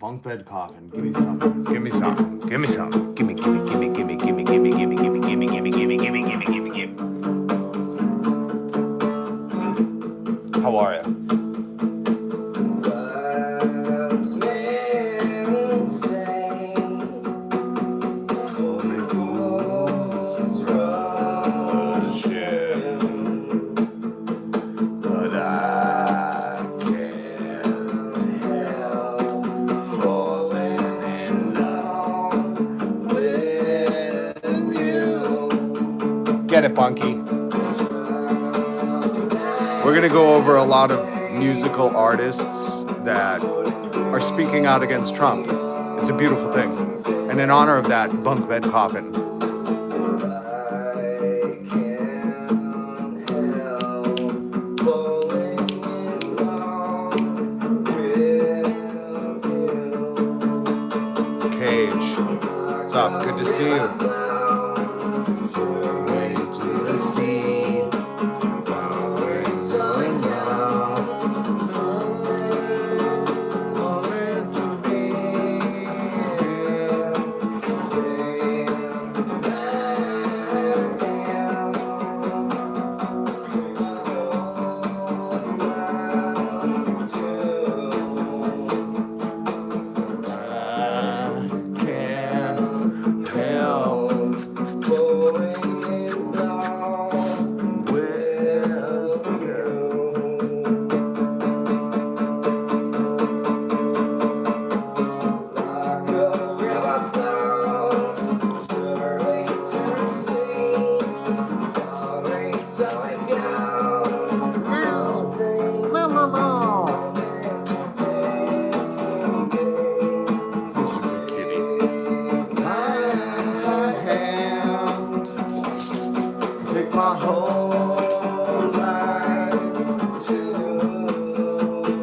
Bunk Bed Coffin. Give me some. Give me some. Give me some. Gimme, gimme, gimme, gimme, gimme, gimme, gimme, gimme, gimme, gimme, gimme, gimme, gimme, gimme, gimme. How are you? Get it, Bunky. We're going to go over a lot of musical artists that are speaking out against Trump. It's a beautiful thing. And in honor of that, Bunk Bed Coffin. Cage. What's up? Good to see you.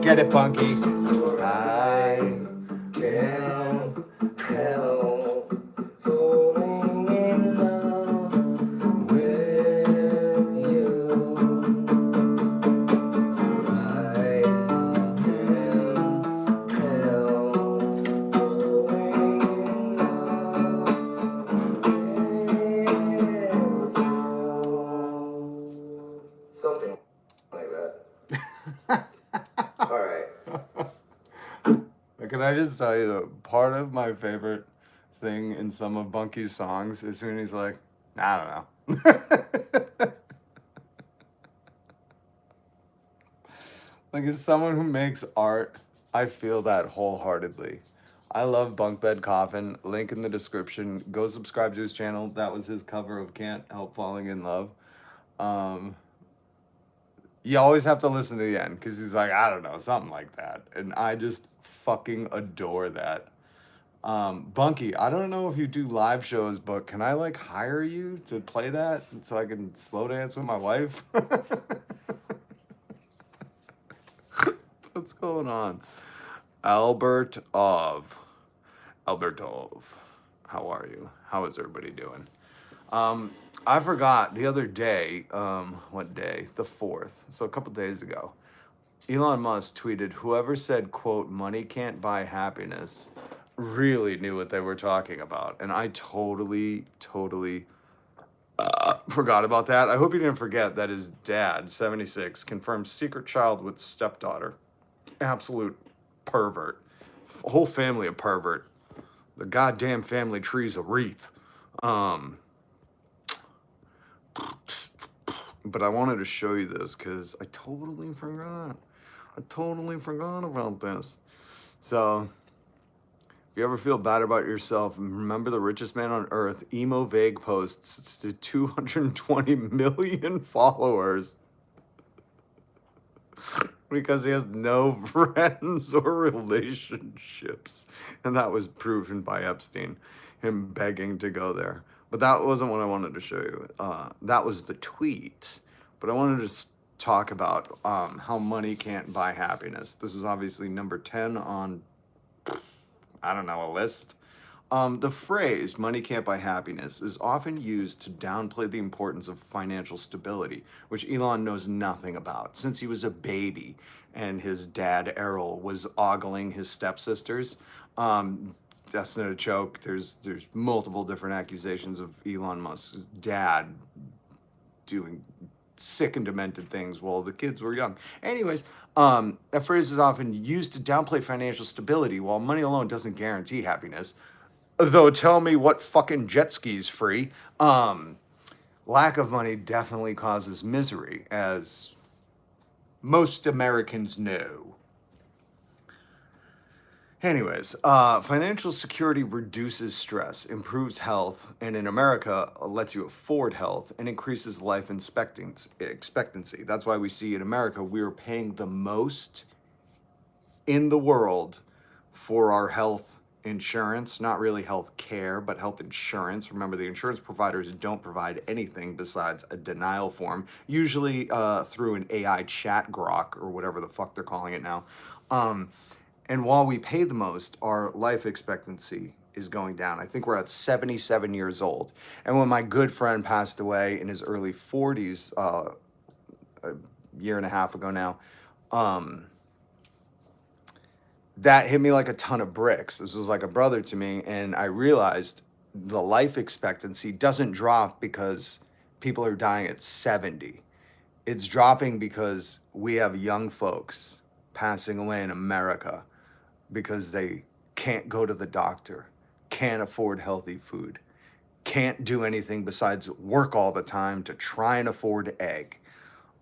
Get it, Bunky. I can't help falling in love with you. I can't help falling in love with you. Something like that. All right. Can I just tell you that part of my favorite thing in some of Bunky's songs is when he's like, I don't know. Like, as someone who makes art, I feel that wholeheartedly. I love Bunk Bed Coffin. Link in the description. Go subscribe to his channel. That was his cover of Can't Help Falling in Love. You always have to listen to the end because he's like, I don't know, something like that. And I just fucking adore that. Bunky, I don't know if you do live shows, but can I like hire you to play that so I can slow dance with my wife? What's going on? Albertov. How are you? How is everybody doing? I forgot the other day, what day? The 4th. So a couple days ago, Elon Musk tweeted, whoever said, quote, money can't buy happiness really knew what they were talking about. And I totally forgot about that. I hope you didn't forget that his dad, 76, confirmed secret child with stepdaughter. Absolute pervert. Whole family a pervert. The goddamn family tree's a wreath. But I wanted to show you this because I totally forgot. About this. So, if you ever feel bad about yourself, remember the richest man on earth, Emo Vague posts to 220 million followers because he has no friends or relationships. And that was proven by Epstein, him begging to go there. But that wasn't what I wanted to show you. That was the tweet. But I wanted to talk about how money can't buy happiness. This is obviously number 10 on, I don't know, a list. The phrase "money can't buy happiness" is often used to downplay the importance of financial stability, which Elon knows nothing about since he was a baby and his dad, Errol, was ogling his stepsisters. Um, that's not a joke. There's multiple different accusations of Elon Musk's dad doing sick and demented things while the kids were young. Anyways, that phrase is often used to downplay financial stability, while money alone doesn't guarantee happiness. Though tell me what fucking jet ski's free. Lack of money definitely causes misery, as most Americans know. Anyways, financial security reduces stress, improves health, and in America, lets you afford health and increases life expectancy. That's why we see in America, we're paying the most in the world for our health insurance, not really health care, but health insurance. Remember, the insurance providers don't provide anything besides a denial form, usually through an AI chat grok or whatever the fuck they're calling it now. And while we pay the most, our life expectancy is going down. I think we're at 77 years old. And when my good friend passed away in his early 40s, a year and a half ago now, that hit me like a ton of bricks. This was like a brother to me. And I realized the life expectancy doesn't drop because people are dying at 70. It's dropping because we have young folks passing away in America because they can't go to the doctor, can't afford healthy food, can't do anything besides work all the time to try and afford egg.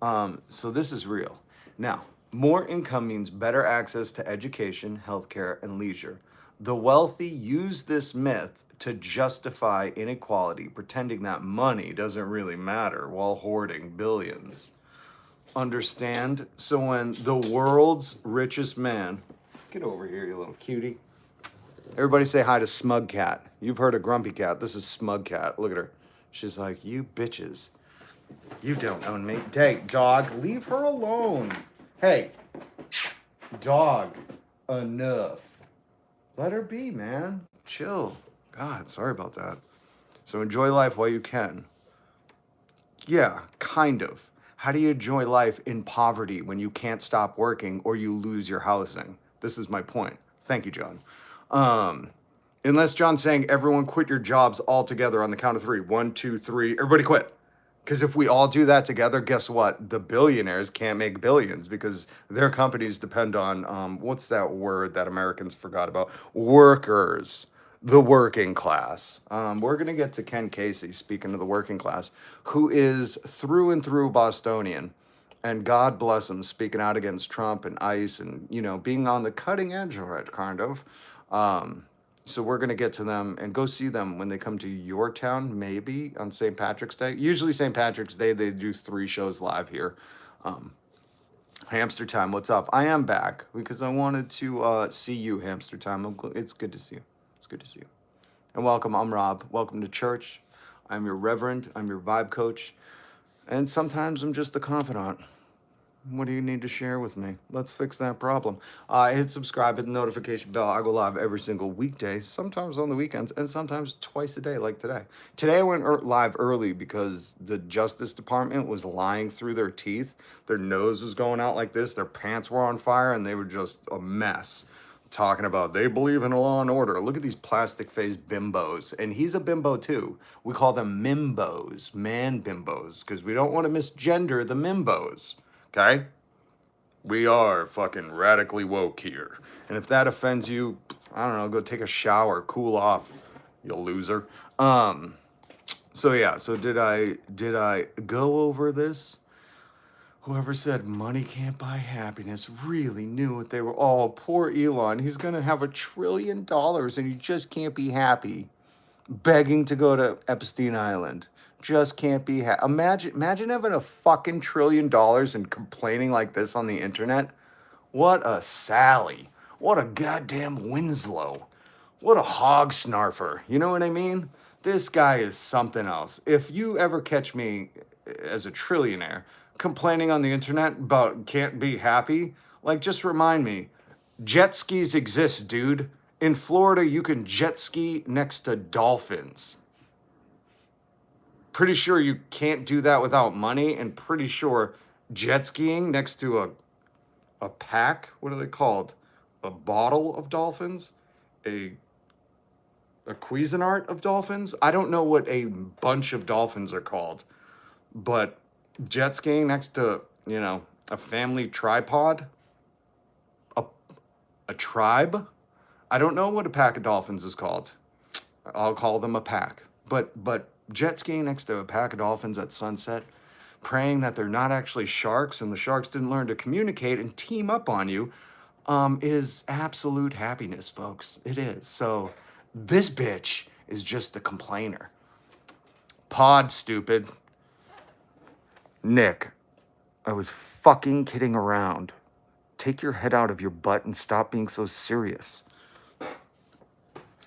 So this is real. Now, more income means better access to education, healthcare, and leisure. The wealthy use this myth to justify inequality, pretending that money doesn't really matter while hoarding billions. Understand? So when the world's richest man, get over here, you little cutie. Everybody say hi to Smug Cat. You've heard of Grumpy Cat. This is Smug Cat. Look at her. She's like, you bitches. You don't own me. Hey, dog, leave her alone. Hey, dog, enough. Let her be, man. Chill. God, sorry about that. So enjoy life while you can. Yeah, kind of. How do you enjoy life in poverty when you can't stop working or you lose your housing? This is my point. Thank you, John. Unless John's saying everyone quit your jobs all together on the count of three. 1, 2, 3. Everybody quit. Because if we all do that together, guess what? The billionaires can't make billions because their companies depend on, what's that word that Americans forgot about? Workers. The working class. We're going to get to Ken Casey, speaking of the working class, who is through and through Bostonian. And God bless him, speaking out against Trump and ICE and, being on the cutting edge of it, kind of. So we're going to get to them and go see them when they come to your town, maybe on St. Patrick's Day. Usually St. Patrick's Day, they do 3 shows live here. Hamster Time, what's up? I am back because I wanted to see you, Hamster Time. It's good to see you. It's good to see you. And welcome, I'm Rob. Welcome to church. I'm your reverend. I'm your vibe coach. And sometimes I'm just the confidant. What do you need to share with me? Let's fix that problem. Hit subscribe, hit the notification bell. I go live every single weekday, sometimes on the weekends, and sometimes twice a day, like today. Today I went live early because the Justice Department was lying through their teeth. Their nose was going out like this. Their pants were on fire, and they were just a mess. Talking about they believe in law and order. Look at these plastic-faced bimbos. And he's a bimbo, too. We call them mimbos, man bimbos, because we don't want to misgender the mimbos. Okay? We are fucking radically woke here. And if that offends you, I don't know, go take a shower, cool off, you loser. So yeah, so did I go over this? Whoever said money can't buy happiness really knew what they were. Oh, poor Elon. He's going to have $1 trillion and he just can't be happy. Begging to go to Epstein Island. Just can't be happy. Imagine having a fucking $1 trillion and complaining like this on the internet. What a Sally. What a goddamn Winslow. What a hog snarfer. You know what I mean? This guy is something else. If you ever catch me as a trillionaire complaining on the internet about can't be happy, like just remind me, jet skis exist, dude. In Florida, you can jet ski next to dolphins. Pretty sure you can't do that without money, and pretty sure jet skiing next to a pack, what are they called? A bottle of dolphins? A Cuisinart of dolphins? I don't know what a bunch of dolphins are called, but jet skiing next to, a family tripod? A tribe? I don't know what a pack of dolphins is called. I'll call them a pack. But jet skiing next to a pack of dolphins at sunset, praying that they're not actually sharks and the sharks didn't learn to communicate and team up on you, is absolute happiness, folks. It is. So this bitch is just a complainer. Pod, stupid. Nick, I was fucking kidding around. Take your head out of your butt and stop being so serious.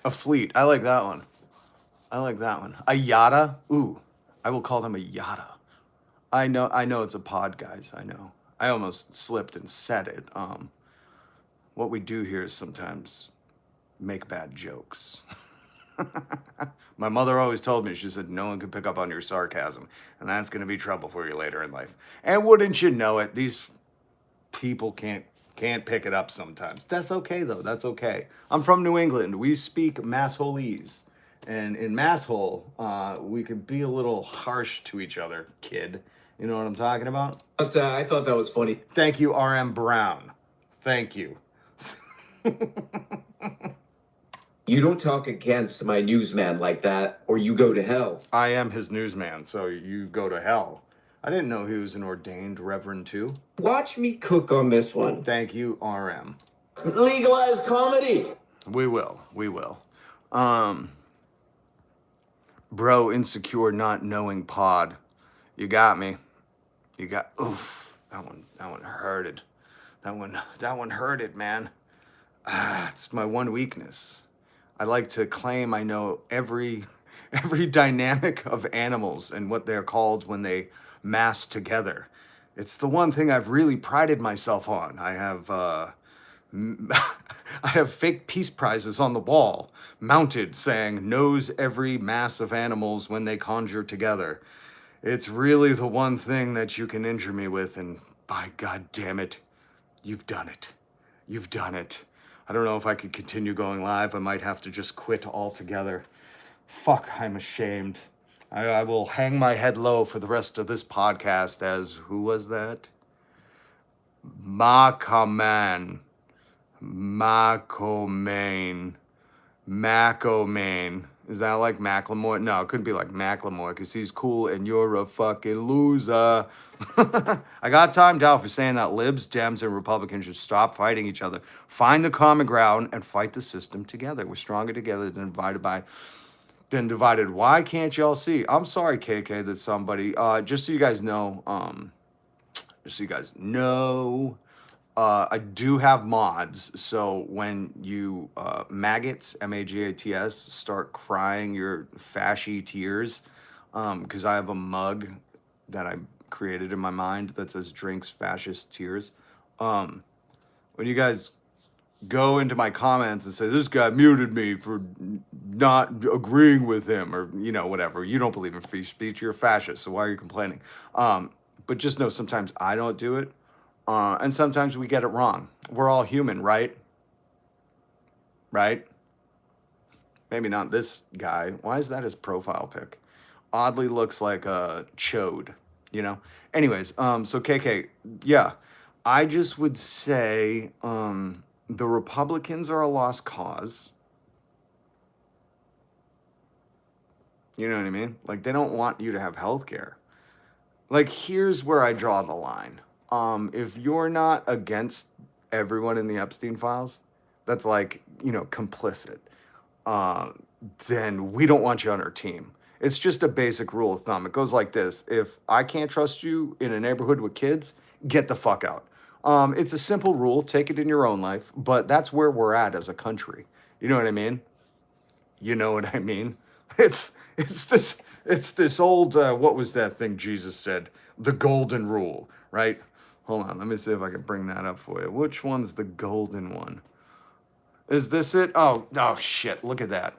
A fleet. I like that one. A yada. Ooh, I will call them a yada. I know it's a pod, guys. I know. I almost slipped and said it. What we do here is sometimes make bad jokes. My mother always told me, she said, no one can pick up on your sarcasm, and that's going to be trouble for you later in life. And wouldn't you know it, these people can't pick it up sometimes. That's okay, though. That's okay. I'm from New England. We speak Massholese. And in Masshole, we can be a little harsh to each other, kid. You know what I'm talking about? But I thought that was funny. Thank you, R.M. Brown. Thank you. You don't talk against my newsman like that, or you go to hell. I am his newsman, so you go to hell. I didn't know he was an ordained reverend, too. Watch me cook on this one. Thank you, RM. Legalize comedy. We will. Bro, insecure, not knowing pod. You got me. Oof. That one hurted. That one hurted, man. It's my one weakness. I like to claim I know every dynamic of animals and what they're called when they mass together. It's the one thing I've really prided myself on. I have fake peace prizes on the wall, mounted, saying, knows every mass of animals when they conjure together. It's really the one thing that you can injure me with, and by God damn it, you've done it. You've done it. I don't know if I could continue going live. I might have to just quit altogether. Fuck, I'm ashamed. I will hang my head low for the rest of this podcast as, who was that? Macoman. Is that like Macklemore? No, it couldn't be like Macklemore because he's cool and you're a fucking loser. I got timed out for saying that libs, Dems, and Republicans should stop fighting each other. Find the common ground and fight the system together. We're stronger together than divided. Why can't y'all see? I'm sorry, KK, that somebody, just so you guys know, I do have mods, so when you maggots, M-A-G-A-T-S, start crying your fashy tears, because I have a mug that I created in my mind that says drinks fascist tears. When you guys go into my comments and say, this guy muted me for not agreeing with him, or, whatever. You don't believe in free speech, you're a fascist, so why are you complaining? But just know sometimes I don't do it. And sometimes we get it wrong. We're all human, right? Right? Maybe not this guy. Why is that his profile pic? Oddly looks like a chode, Anyways, so KK, yeah. I just would say the Republicans are a lost cause. You know what I mean? Like, they don't want you to have health care. Like, here's where I draw the line. If you're not against everyone in the Epstein files, that's like, complicit, then we don't want you on our team. It's just a basic rule of thumb. It goes like this. If I can't trust you in a neighborhood with kids, get the fuck out. It's a simple rule. Take it in your own life. But that's where we're at as a country. You know what I mean? You know what I mean? It's this old, what was that thing Jesus said? The golden rule, right? Hold on, let me see if I can bring that up for you. Which one's the golden one? Is this it? Oh, shit. Look at that.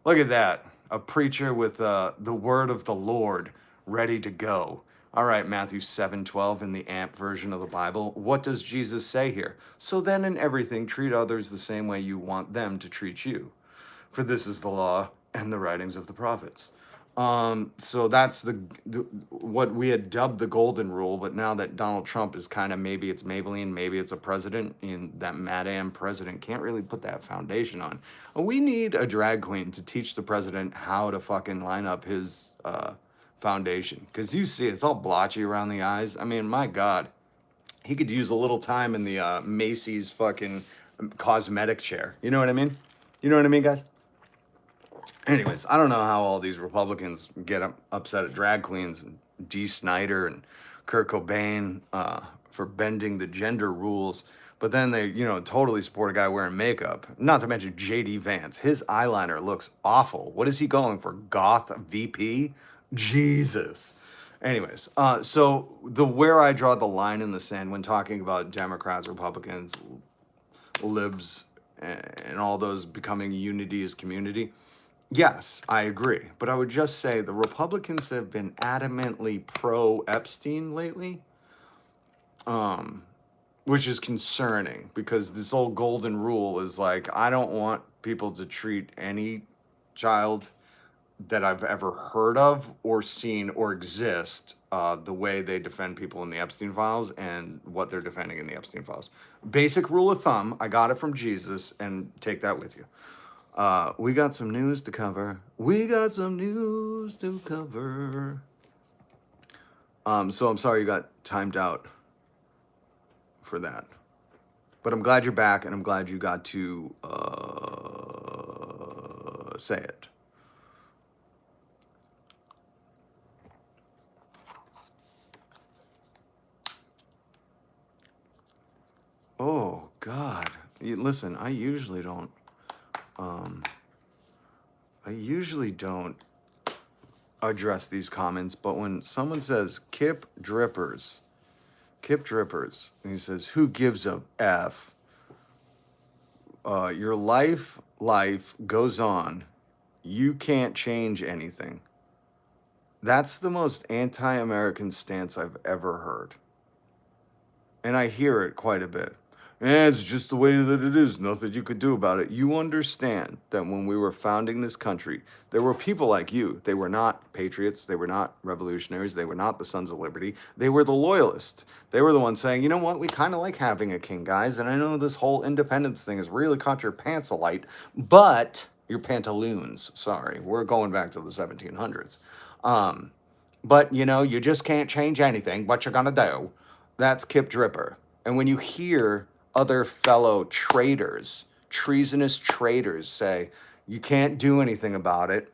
Look at that. A preacher with the word of the Lord ready to go. All right, Matthew 7:12 in the AMP version of the Bible. What does Jesus say here? So then in everything, treat others the same way you want them to treat you. For this is the law and the writings of the prophets. So that's the what we had dubbed the golden rule, but now that Donald Trump is kind of, maybe it's Maybelline, maybe it's a president, and that Madame president can't really put that foundation on. We need a drag queen to teach the president how to fucking line up his foundation, because you see it's all blotchy around the eyes. I mean, my God, he could use a little time in the Macy's fucking cosmetic chair. You know what I mean? You know what I mean, guys? Anyways, I don't know how all these Republicans get upset at drag queens, and Dee Snider and Kurt Cobain for bending the gender rules, but then they, totally support a guy wearing makeup. Not to mention JD Vance. His eyeliner looks awful. What is he going for? Goth VP? Jesus. Anyways, so where I draw the line in the sand when talking about Democrats, Republicans, libs, and all those becoming unity as community. Yes, I agree. But I would just say the Republicans have been adamantly pro-Epstein lately, which is concerning, because this old golden rule is like, I don't want people to treat any child that I've ever heard of or seen or exist the way they defend people in the Epstein files and what they're defending in the Epstein files. Basic rule of thumb, I got it from Jesus, and take that with you. We got some news to cover. So I'm sorry you got timed out for that. But I'm glad you're back, and I'm glad you got to say it. Oh, God. Listen, I usually don't address these comments, but when someone says Kip Drippers, and he says, who gives a F? Your life goes on. You can't change anything. That's the most anti-American stance I've ever heard. And I hear it quite a bit. It's just the way that it is. Nothing you could do about it. You understand that when we were founding this country, there were people like you. They were not patriots. They were not revolutionaries. They were not the Sons of Liberty. They were the loyalists. They were the ones saying, you know what? We kind of like having a king, guys. And I know this whole independence thing has really caught your pants a light, but your pantaloons. Sorry, we're going back to the 1700s. But, you just can't change anything. What you're going to do. That's Kip Dripper. And when you hear other fellow traitors, treasonous traitors, say, you can't do anything about it,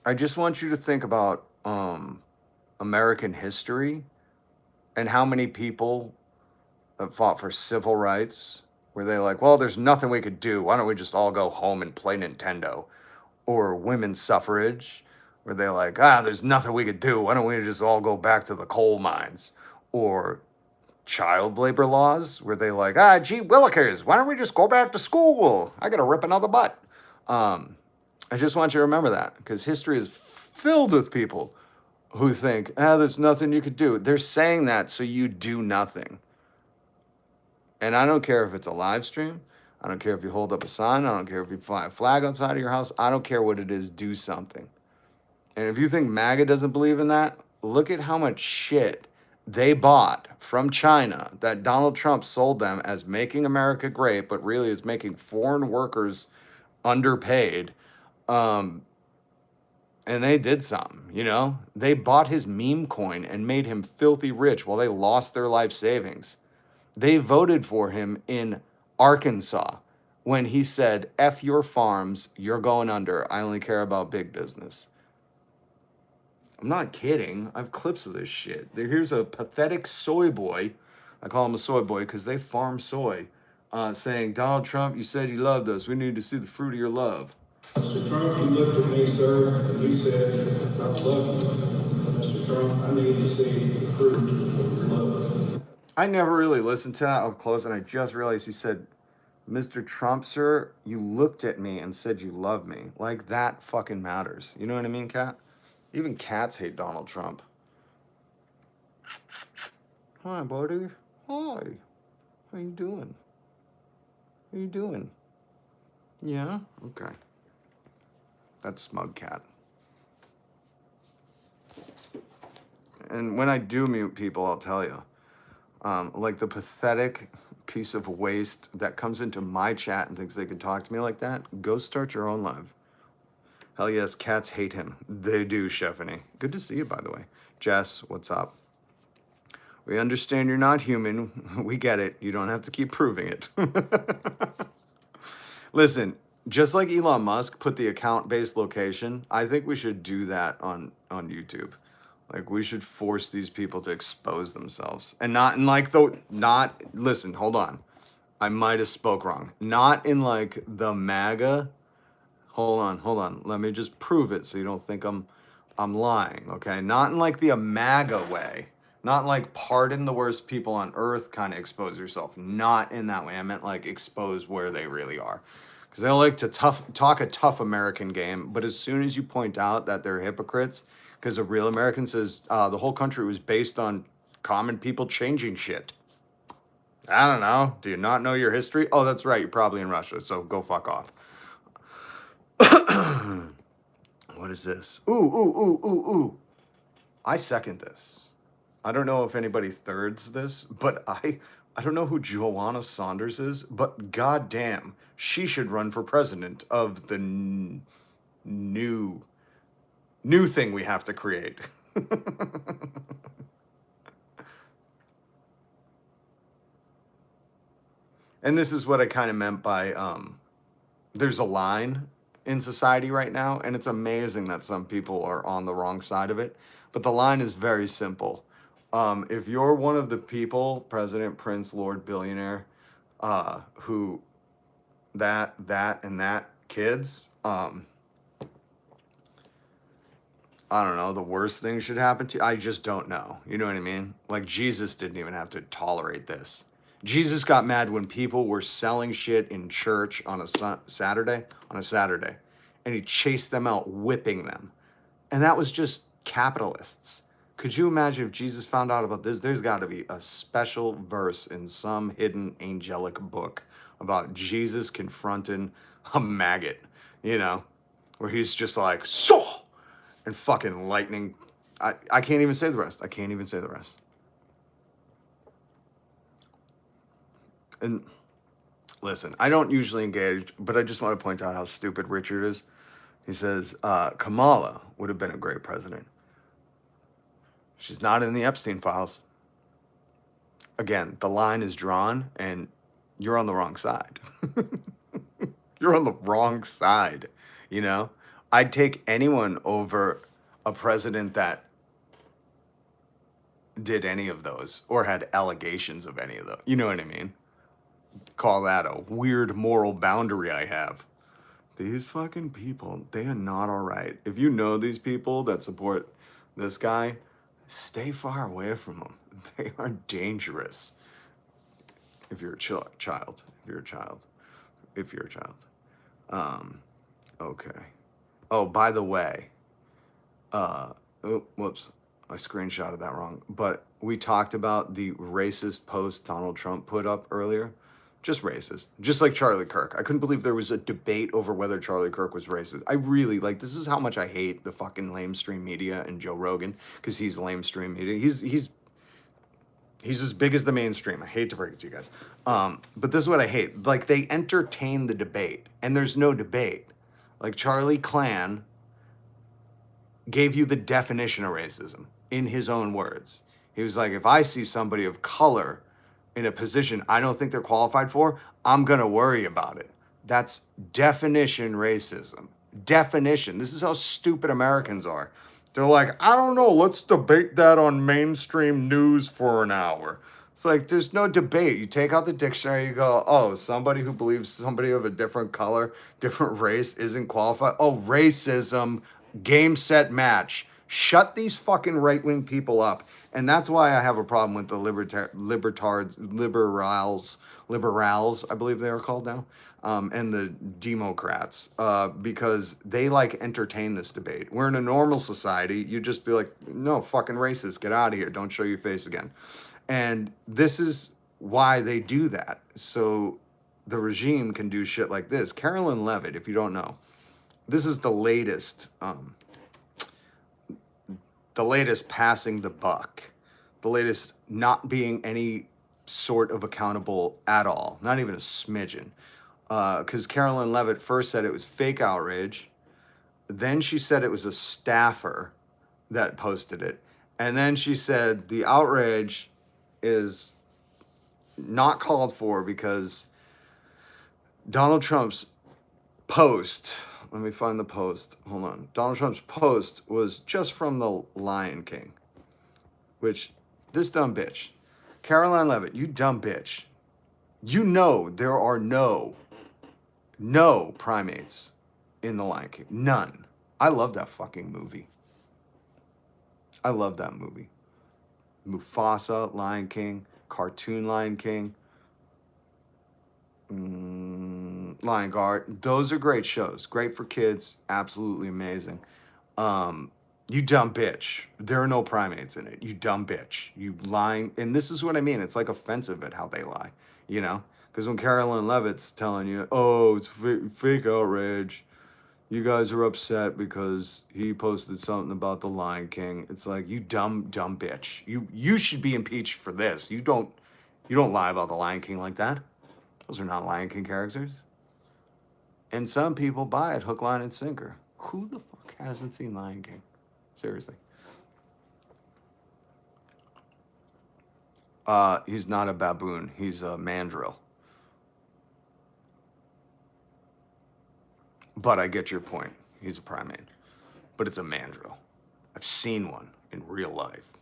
I just want you to think about American history and how many people that fought for civil rights, where they're like, well, there's nothing we could do. Why don't we just all go home and play Nintendo? Or women's suffrage, where they're like, there's nothing we could do. Why don't we just all go back to the coal mines? Or child labor laws, where they like, gee willikers, why don't we just go back to school? I gotta rip another butt. I just want you to remember that, because history is filled with people who think, there's nothing you could do. They're saying that so you do nothing. And I don't care if it's a live stream. I don't care if you hold up a sign. I don't care if you fly a flag outside of your house. I don't care what it is. Do something. And if you think MAGA doesn't believe in that, look at how much shit they bought from China that Donald Trump sold them as making America great, but really it's making foreign workers underpaid. And they did something, They bought his meme coin and made him filthy rich while they lost their life savings. They voted for him in Arkansas when he said, F your farms, you're going under. I only care about big business. I'm not kidding. I have clips of this shit. Here's a pathetic soy boy. I call him a soy boy because they farm soy. Saying, Donald Trump, you said you loved us. We need to see the fruit of your love. Mr. Trump, you looked at me, sir, and you said, I love you. Mr. Trump, I need to see the fruit of your love. I never really listened to that up close, and I just realized he said, Mr. Trump, sir, you looked at me and said you love me. Like, that fucking matters. You know what I mean, Cat? Even cats hate Donald Trump. Hi, buddy. Hi. How you doing? How you doing? Yeah? Okay. That's Smug Cat. And when I do mute people, I'll tell you. Like the pathetic piece of waste that comes into my chat and thinks they can talk to me like that, go start your own live. Hell yes, cats hate him. They do, Stephanie. Good to see you, by the way. Jess, what's up? We understand you're not human. We get it. You don't have to keep proving it. Listen, just like Elon Musk put the account-based location, I think we should do that on YouTube. Like, we should force these people to expose themselves. And not in like listen, hold on. I might have spoke wrong. Not in like the MAGA. Hold on. Let me just prove it so you don't think I'm lying, okay? Not in like the MAGA way. Not like pardon the worst people on earth kind of expose yourself. Not in that way. I meant like expose where they really are. Because they like to talk a tough American game, but as soon as you point out that they're hypocrites, because a real American says the whole country was based on common people changing shit. I don't know. Do you not know your history? Oh, that's right. You're probably in Russia, so go fuck off. What is this? Ooh. I second this. I don't know if anybody thirds this, but I don't know who Joanna Saunders is, but goddamn, she should run for president of the new thing we have to create. And this is what I kind of meant by there's a line in society right now, and it's amazing that some people are on the wrong side of it. But the line is very simple. If you're one of the people, president, prince, lord, billionaire, who that kids, I don't know, the worst thing should happen to you. I just don't know. You know what I mean? Like, Jesus didn't even have to tolerate this. Jesus got mad when people were selling shit in church on a Saturday, and he chased them out, whipping them. And that was just capitalists. Could you imagine if Jesus found out about this? There's got to be a special verse in some hidden angelic book about Jesus confronting a maggot, you know, where he's just like, so, and fucking lightning. I can't even say the rest. And listen, I don't usually engage, but I just want to point out how stupid Richard is. He says, Kamala would have been a great president. She's not in the Epstein files. Again, the line is drawn, and you're on the wrong side. You're on the wrong side, you know? I'd take anyone over a president that did any of those or had allegations of any of those. You know what I mean? Call that a weird moral boundary I have. These fucking people, they are not all right. If you know these people that support this guy, stay far away from them. They are dangerous. If you're a child. Okay. Oh, by the way, whoops, I screenshotted that wrong. But we talked about the racist post Donald Trump put up earlier. Just racist. Just like Charlie Kirk. I couldn't believe there was a debate over whether Charlie Kirk was racist. I really, like, this is how much I hate the fucking lamestream media and Joe Rogan, because he's lamestream media. He's as big as the mainstream. I hate to break it to you guys. But this is what I hate. Like, they entertain the debate, and there's no debate. Like, Charlie Clan gave you the definition of racism in his own words. He was like, if I see somebody of color in a position I don't think they're qualified for, I'm going to worry about it. That's definition racism. Definition. This is how stupid Americans are. They're like, I don't know, let's debate that on mainstream news for an hour. It's like, there's no debate. You take out the dictionary, you go, oh, somebody who believes somebody of a different color, different race isn't qualified. Oh, racism, game, set, match. Shut these fucking right-wing people up. And that's why I have a problem with the liberals, I believe they are called now, and the Democrats, because they like entertain this debate. We're in a normal society. You just be like, no, fucking racist, get out of here. Don't show your face again. And this is why they do that. So the regime can do shit like this. Carolyn Levitt, if you don't know, this is the latest passing the buck, the latest not being any sort of accountable at all, not even a smidgen. Because Carolyn Levitt first said it was fake outrage. Then she said it was a staffer that posted it. And then she said the outrage is not called for because Donald Trump's post, let me find the post, hold on. Donald Trump's post was just from the Lion King, which, this dumb bitch, Caroline Levitt, you dumb bitch, you know there are no primates in the Lion King, none. I love that fucking movie. I love that movie. Mufasa, Lion King, cartoon Lion King, Lion Guard. Those are great shows. Great for kids. Absolutely amazing. You dumb bitch. There are no primates in it. You dumb bitch. You lying. And this is what I mean. It's like offensive at how they lie, you know? Because when Carolyn Levitt's telling you, oh, it's fake outrage, you guys are upset because he posted something about the Lion King. It's like, you dumb bitch. You should be impeached for this. You don't lie about the Lion King like that. Those are not Lion King characters. And some people buy it hook, line, and sinker. Who the fuck hasn't seen Lion King? Seriously. He's not a baboon. He's a mandrill. But I get your point. He's a primate. But it's a mandrill. I've seen one in real life.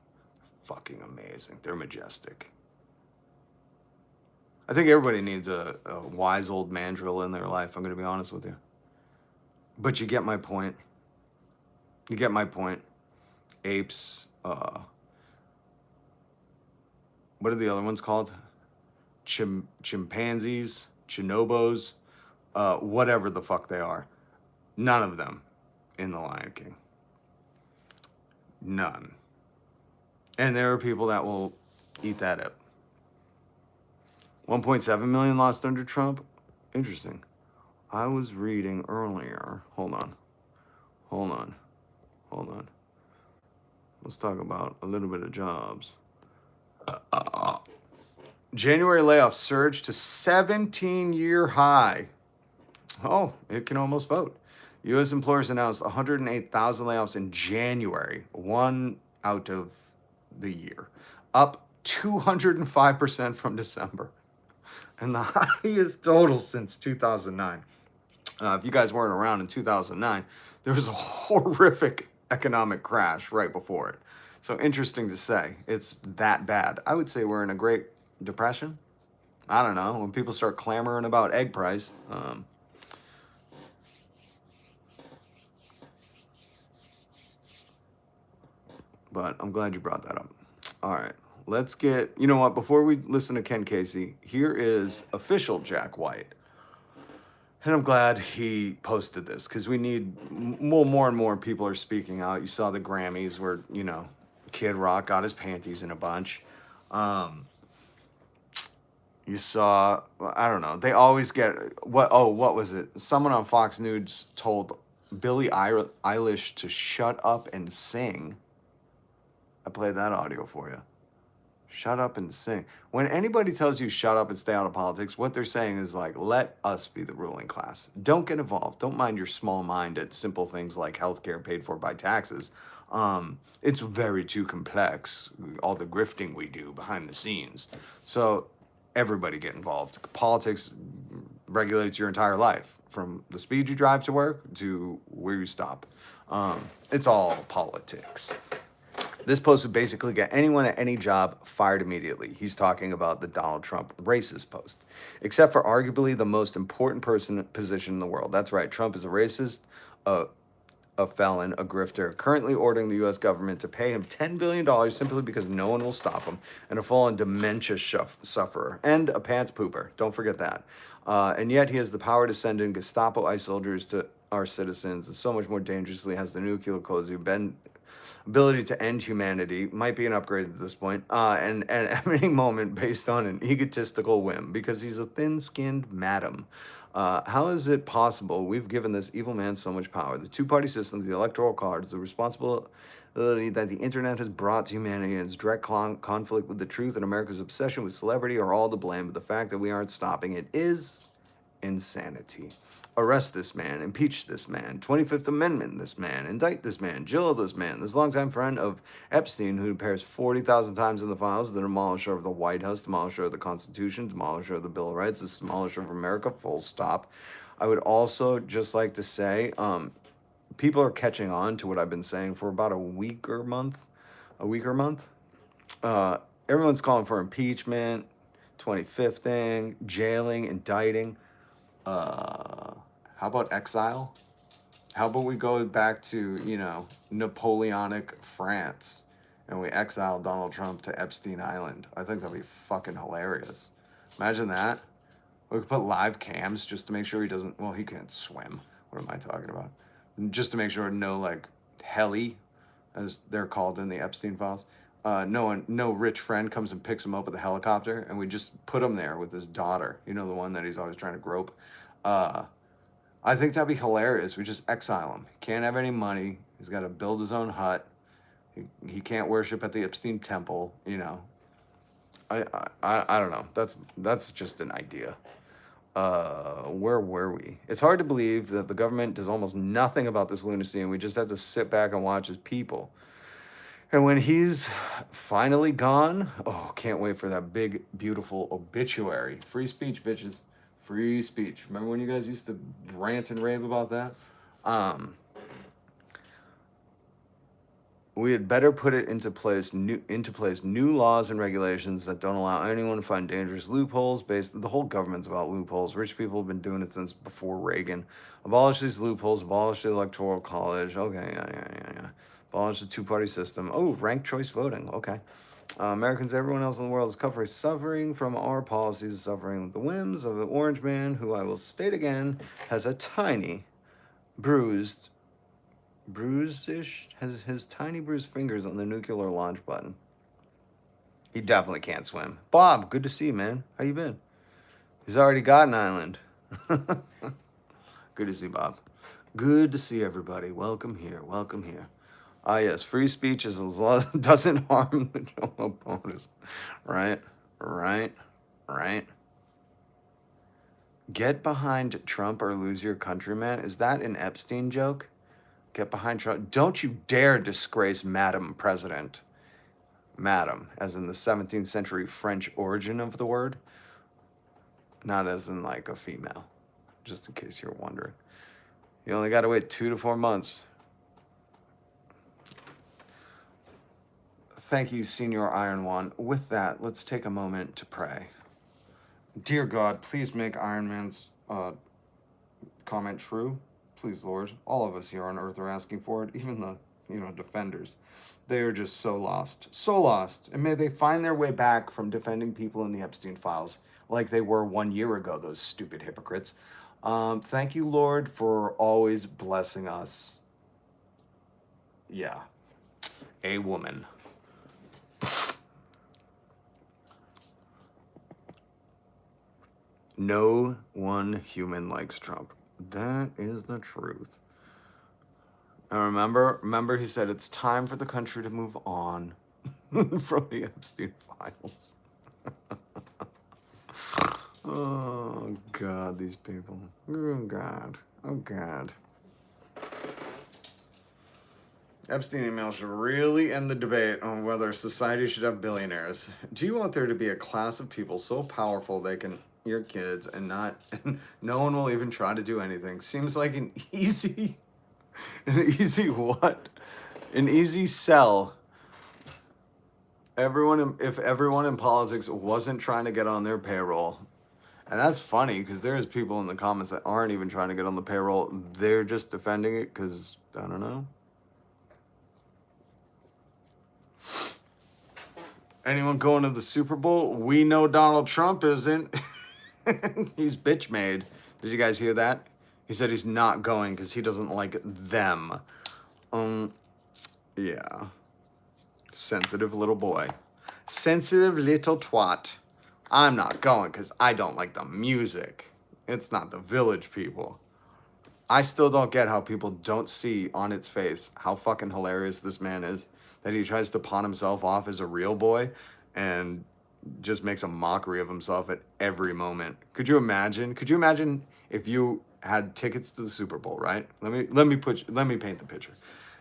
Fucking amazing. They're majestic. I think everybody needs a wise old mandrill in their life, I'm going to be honest with you. But you get my point. You get my point. Apes, what are the other ones called? Chimpanzees, chinobos, whatever the fuck they are. None of them in The Lion King. None. And there are people that will eat that up. 1.7 million lost under Trump. Interesting. I was reading earlier. Hold on. Let's talk about a little bit of jobs. January layoffs surged to 17-year high. Oh, it can almost vote. U.S. employers announced 108,000 layoffs in January, one out of the year, up 205% from December, and the highest total since 2009. If you guys weren't around in 2009, there was a horrific economic crash right before it. So interesting to say, it's that bad. I would say we're in a Great Depression. I don't know, when people start clamoring about egg price. But I'm glad you brought that up. All right, let's get, you know what, before we listen to Ken Casey, here is official Jack White. And I'm glad he posted this because we need, more and more people are speaking out. You saw the Grammys where, you know, Kid Rock got his panties in a bunch. You saw, I don't know, they always get, what was it? Someone on Fox News told Billie Eilish to shut up and sing. I played that audio for you. Shut up and sing. When anybody tells you shut up and stay out of politics, what they're saying is like, let us be the ruling class. Don't get involved. Don't mind your small mind at simple things like healthcare paid for by taxes. It's very too complex, all the grifting we do behind the scenes. So everybody get involved. Politics regulates your entire life, from the speed you drive to work to where you stop. It's all politics. This post would basically get anyone at any job fired immediately. He's talking about the Donald Trump racist post, except for arguably the most important position in the world. That's right, Trump is a racist, a felon, a grifter, currently ordering the U.S. government to pay him $10 billion simply because no one will stop him, and a full-on dementia sufferer, and a pants pooper. Don't forget that. And yet he has the power to send in Gestapo ICE soldiers to our citizens, and so much more dangerously has the nuclear cozy ability to end humanity. Might be an upgrade at this point, and at any moment based on an egotistical whim, because he's a thin-skinned madam. How is it possible we've given this evil man so much power? The two-party system, the electoral cards, the responsibility that the internet has brought to humanity and its direct conflict with the truth and America's obsession with celebrity are all to blame, but the fact that we aren't stopping it is insanity. Arrest this man, impeach this man, 25th Amendment this man, indict this man, jail this man, this longtime friend of Epstein who appears 40,000 times in the files, the demolisher of the White House, demolisher of the Constitution, demolisher of the Bill of Rights, the demolisher of America, full stop. I would also just like to say, people are catching on to what I've been saying for about a week or month. Everyone's calling for impeachment, 25th thing, jailing, indicting. How about exile? How about we go back to, Napoleonic France and we exile Donald Trump to Epstein Island? I think that'd be fucking hilarious. Imagine that. We could put live cams just to make sure he doesn't, well, he can't swim. What am I talking about? Just to make sure no, heli, as they're called in the Epstein files. No rich friend comes and picks him up with a helicopter, and we just put him there with his daughter. You know, the one that he's always trying to grope. I think that'd be hilarious. We just exile him. He can't have any money. He's got to build his own hut. He can't worship at the Epstein temple. I don't know. That's just an idea. Where were we? It's hard to believe that the government does almost nothing about this lunacy, and we just have to sit back and watch his people. And when he's finally gone, can't wait for that big, beautiful obituary. Free speech, bitches. Free speech. Remember when you guys used to rant and rave about that? We had better put it into place new laws and regulations that don't allow anyone to find dangerous loopholes. The whole government's about loopholes. Rich people have been doing it since before Reagan. Abolish these loopholes. Abolish the electoral college. Okay, yeah. Abolish the two-party system. Ranked choice voting. Okay. Americans, everyone else in the world is suffering from our policies, suffering with the whims of the orange man, who I will state again, has a tiny bruised has his tiny bruised fingers on the nuclear launch button. He definitely can't swim. Bob, good to see you, man. How you been? He's already got an island. Good to see Bob. Good to see everybody. Welcome here. Yes, free speech doesn't harm the general bonus. Right. Get behind Trump or lose your country, man. Is that an Epstein joke? Get behind Trump. Don't you dare disgrace Madam President. Madam, as in the 17th century French origin of the word. Not as in like a female. Just in case you're wondering. You only got to wait 2 to 4 months. Thank you, Senior Iron One. With that, let's take a moment to pray. Dear God, please make Iron Man's comment true. Please, Lord. All of us here on Earth are asking for it, even the, defenders. They are just so lost. So lost. And may they find their way back from defending people in the Epstein files like they were 1 year ago, those stupid hypocrites. Thank you, Lord, for always blessing us. Yeah. A woman. No one human likes Trump. That is the truth. And remember he said it's time for the country to move on from the Epstein files. Oh, God, these people. Oh, God. Epstein email should really end the debate on whether society should have billionaires. Do you want there to be a class of people so powerful they can your kids and no one will even try to do anything? Seems like an easy what? An easy sell. If everyone in politics wasn't trying to get on their payroll And that's funny because there's people in the comments that aren't even trying to get on the payroll. They're just defending it because, I don't know. Anyone going to the Super Bowl? We know Donald Trump isn't. He's bitch made. Did you guys hear that? He said he's not going because he doesn't like them. Yeah. Sensitive little boy. Sensitive little twat. I'm not going because I don't like the music. It's not the Village People. I still don't get how people don't see on its face how fucking hilarious this man is. That he tries to pawn himself off as a real boy and just makes a mockery of himself at every moment. Could you imagine? Could you imagine if you had tickets to the Super Bowl, right? Let me paint the picture.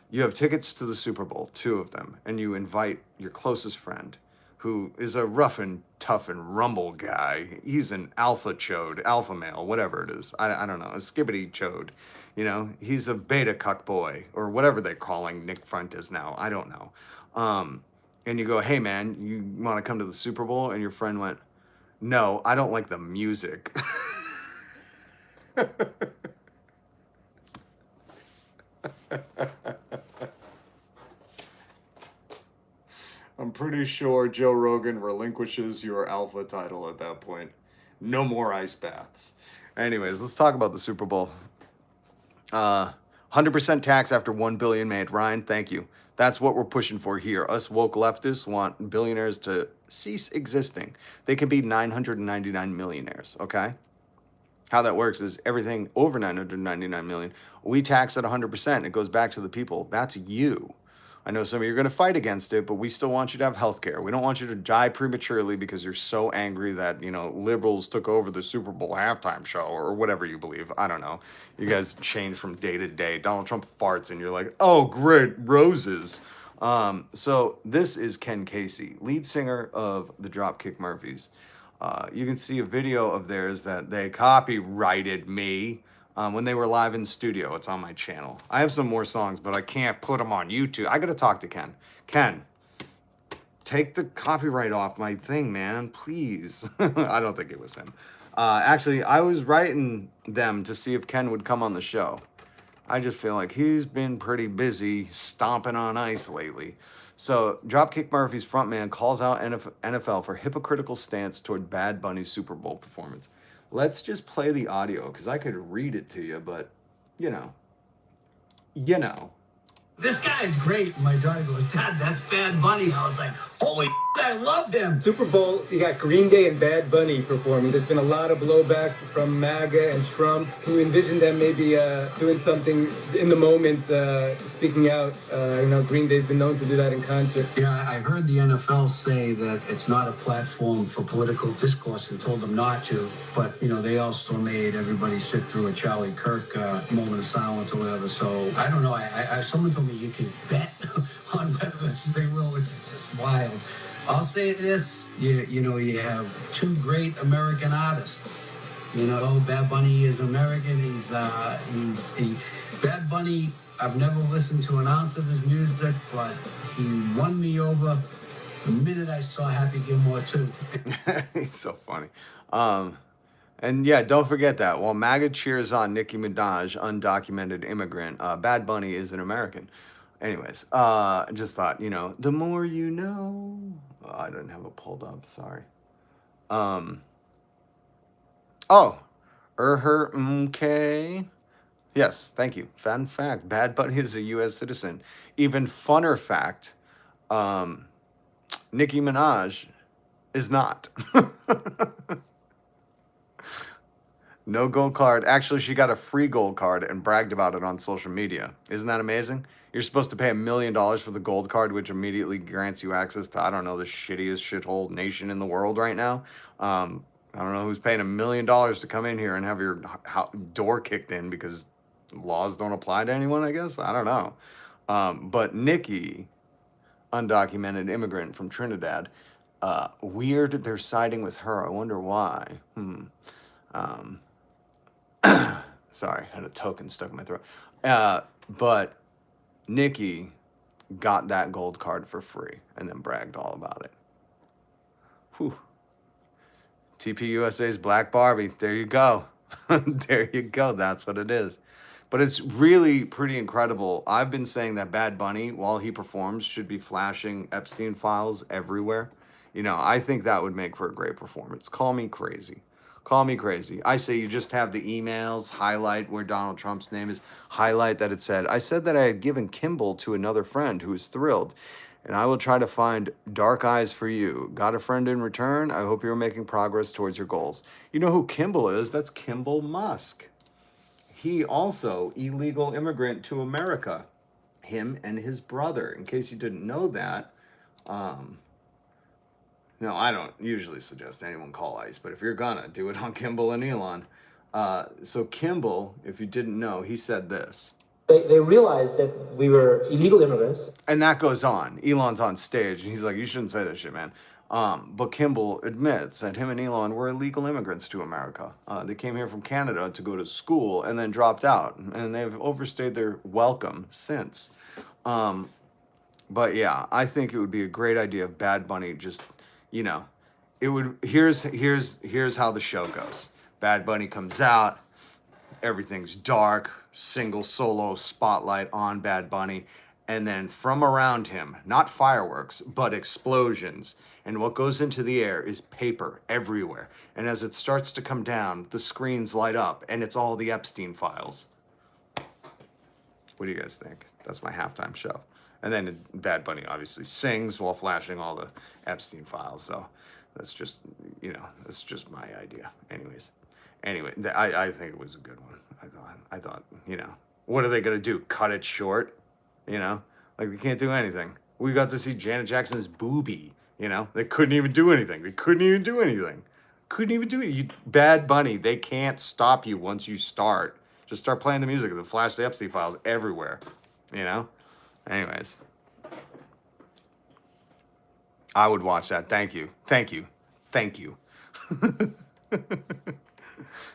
You have tickets to the Super Bowl, 2 of them, and you invite your closest friend, who is a rough and tough and rumble guy. He's an alpha chode, alpha male, whatever it is. I don't know, a skibbity chode. You know, he's a beta cuck boy, or whatever they're calling Nick Fuentes now. I don't know. And you go, hey man, you want to come to the Super Bowl? And your friend went, no, I don't like the music. I'm pretty sure Joe Rogan relinquishes your alpha title at that point. No more ice baths. Anyways, let's talk about the Super Bowl. 100% tax after 1 billion made. Ryan, thank you. That's what we're pushing for here. Us woke leftists want billionaires to cease existing. They can be 999 millionaires, okay? How that works is everything over 999 million, we tax at 100%. It goes back to the people. That's you. I know some of you are going to fight against it, but we still want you to have health care. We don't want you to die prematurely because you're so angry that, you know, liberals took over the Super Bowl halftime show or whatever you believe. I don't know. You guys change from day to day. Donald Trump farts and you're like, oh, great, roses. So this is Ken Casey, lead singer of the Dropkick Murphys. You can see a video of theirs that they copyrighted me when they were live in the studio. It's on my channel. I have some more songs, but I can't put them on YouTube. I got to talk to Ken. Ken, take the copyright off my thing, man, please. I don't think it was him. Actually, I was writing them to see if Ken would come on the show. I just feel like he's been pretty busy stomping on ice lately. So, Dropkick Murphys frontman calls out NFL for hypocritical stance toward Bad Bunny's Super Bowl performance. Let's just play the audio, because I could read it to you, but, you know. This guy is great. My daughter goes, Dad, that's Bad Bunny. I was like, holy I love him. Super Bowl, you got Green Day and Bad Bunny performing. There's been a lot of blowback from MAGA and Trump. Can you envision them maybe doing something in the moment, speaking out? Green Day's been known to do that in concert. Yeah, I heard the NFL say that it's not a platform for political discourse and told them not to. But, they also made everybody sit through a Charlie Kirk moment of silence or whatever. So, I don't know. I someone told me you can bet on whether they will, which is just wild. I'll say this, you have 2 great American artists. Bad Bunny is American. Bad Bunny, I've never listened to an ounce of his music, but he won me over the minute I saw Happy Gilmore 2. He's so funny. And yeah, don't forget that. While MAGA cheers on Nicki Minaj, undocumented immigrant, Bad Bunny is an American. Anyways, just thought, the more you know. Oh, I didn't have it pulled up. Sorry. Okay. Yes, thank you. Fun fact: Bad Bunny is a U.S. citizen. Even funner fact: Nicki Minaj is not. No gold card. Actually, she got a free gold card and bragged about it on social media. Isn't that amazing? You're supposed to pay $1 million for the gold card, which immediately grants you access to, I don't know, the shittiest shithole nation in the world right now. I don't know who's paying $1 million to come in here and have your door kicked in because laws don't apply to anyone, I guess. I don't know. But Nikki, undocumented immigrant from Trinidad, weird they're siding with her. I wonder why. Sorry, I had a token stuck in my throat. But Nikki got that gold card for free and then bragged all about it. Whew. TPUSA's Black Barbie. There you go. There you go. That's what it is. But it's really pretty incredible. I've been saying that Bad Bunny, while he performs, should be flashing Epstein files everywhere. You know, I think that would make for a great performance. Call me crazy. Call me crazy. I say you just have the emails, highlight where Donald Trump's name is, highlight that it said, I said that I had given Kimball to another friend who was thrilled, and I will try to find dark eyes for you. Got a friend in return? I hope you're making progress towards your goals. You know who Kimball is? That's Kimball Musk. He also illegal immigrant to America. Him and his brother. In case you didn't know that, no, I don't usually suggest anyone call ICE, but if you're gonna, do it on Kimball and Elon. So Kimball, if you didn't know, he said this. They realized that we were illegal immigrants. And that goes on. Elon's on stage, and he's like, you shouldn't say that shit, man. But Kimball admits that him and Elon were illegal immigrants to America. They came here from Canada to go to school and then dropped out. And they've overstayed their welcome since. But yeah, I think it would be a great idea if Bad Bunny just, you know, it would, here's how the show goes. Bad Bunny comes out, everything's dark, single solo spotlight on Bad Bunny, and then from around him, not fireworks, but explosions. And what goes into the air is paper everywhere. And as it starts to come down, the screens light up, and it's all the Epstein files. What do you guys think? That's my halftime show. And then Bad Bunny obviously sings while flashing all the Epstein files. So that's just, you know, that's just my idea. Anyway, I think it was a good one. I thought, you know, what are they going to do? Cut it short? You know, like they can't do anything. We got to see Janet Jackson's boobie, you know, they couldn't even do anything. Couldn't even do it. Bad Bunny, they can't stop you once you start. Just start playing the music and then flash the Epstein files everywhere, you know? Anyways. I would watch that. Thank you.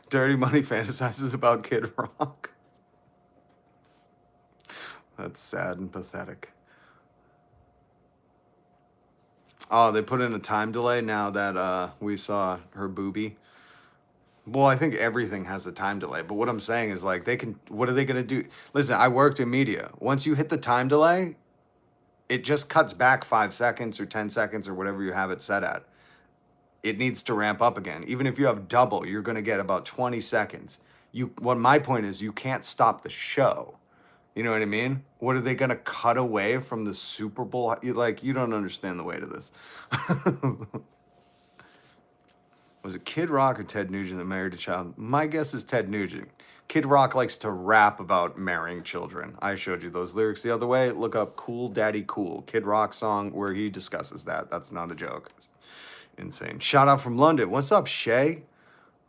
Dirty Money fantasizes about Kid Rock. That's sad and pathetic. Oh, they put in a time delay now that we saw her boobie. Well, I think everything has a time delay, but what I'm saying is like what are they going to do? Listen, I worked in media. Once you hit the time delay, it just cuts back 5 seconds or 10 seconds or whatever you have it set at. It needs to ramp up again. Even if you have double, you're going to get about 20 seconds. What my point is, you can't stop the show. You know what I mean? What are they going to cut away from the Super Bowl? You don't understand the weight of this. Was it Kid Rock or Ted Nugent that married a child? My guess is Ted Nugent. Kid Rock likes to rap about marrying children. I showed you those lyrics the other way. Look up Cool Daddy Cool. Kid Rock song where he discusses that. That's not a joke. It's insane. Shout out from London. What's up, Shay?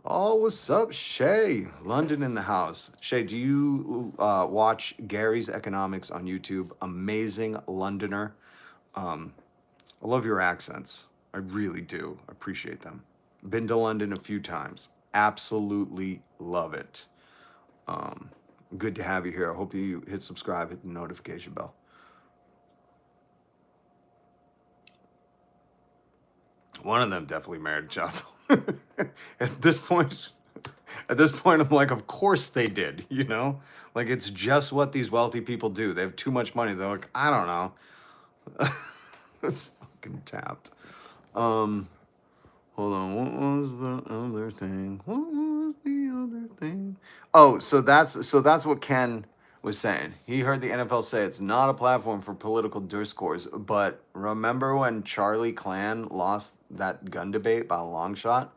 Oh, what's up, Shay? London in the house. Shay, do you watch Gary's Economics on YouTube? Amazing Londoner. I love your accents. I really do. Appreciate them. Been to London a few times. Absolutely love it. Good to have you here. I hope you hit subscribe, hit the notification bell. One of them definitely married a child. At this point, I'm like, of course they did, you know? Like, it's just what these wealthy people do. They have too much money. They're like, I don't know. It's fucking tapped. Hold on, what was the other thing? Oh, so that's what Ken was saying. He heard the NFL say it's not a platform for political discourse, but remember when Charlie Clan lost that gun debate by a long shot?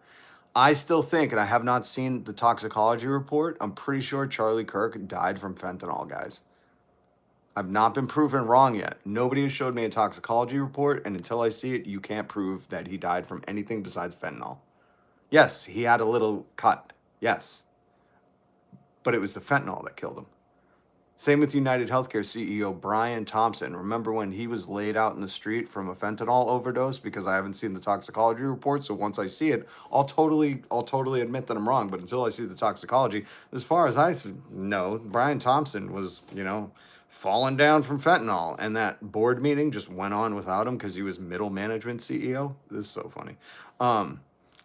I still think, and I have not seen the toxicology report, I'm pretty sure Charlie Kirk died from fentanyl, guys. I've not been proven wrong yet. Nobody has showed me a toxicology report, and until I see it, you can't prove that he died from anything besides fentanyl. Yes, he had a little cut. Yes. But it was the fentanyl that killed him. Same with United Healthcare CEO Brian Thompson. Remember when he was laid out in the street from a fentanyl overdose? Because I haven't seen the toxicology report, so once I see it, I'll totally admit that I'm wrong. But until I see the toxicology, as far as I know, Brian Thompson was, falling down from fentanyl, and that board meeting just went on without him because he was middle management CEO. This is so funny.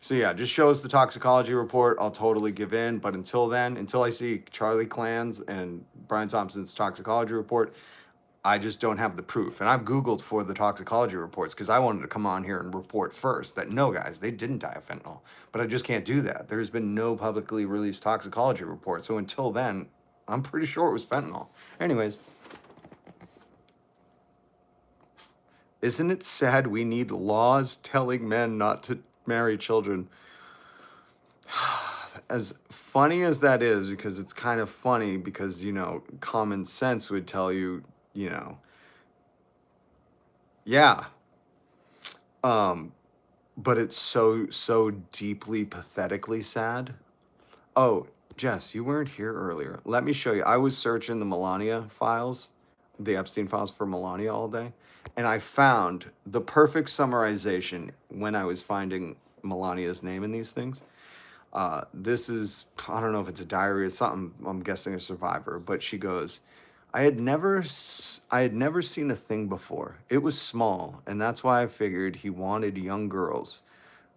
So yeah, just show us the toxicology report. I'll totally give in. But until then, until I see Charlie Clan's and Brian Thompson's toxicology report, I just don't have the proof. And I've Googled for the toxicology reports because I wanted to come on here and report first that no, guys, they didn't die of fentanyl. But I just can't do that. There's been no publicly released toxicology report. So until then, I'm pretty sure it was fentanyl. Anyways, isn't it sad we need laws telling men not to marry children? As funny as that is, because it's kind of funny because, you know, common sense would tell you, you know, yeah. But it's so deeply, pathetically sad. Oh, Jess, you weren't here earlier. Let me show you. I was searching the Melania files, the Epstein files for Melania all day, and I found the perfect summarization when I was finding Melania's name in these things. This is, I don't know if it's a diary or something, I'm guessing a survivor, but she goes, I had never seen a thing before. It was small, and that's why I figured he wanted young girls,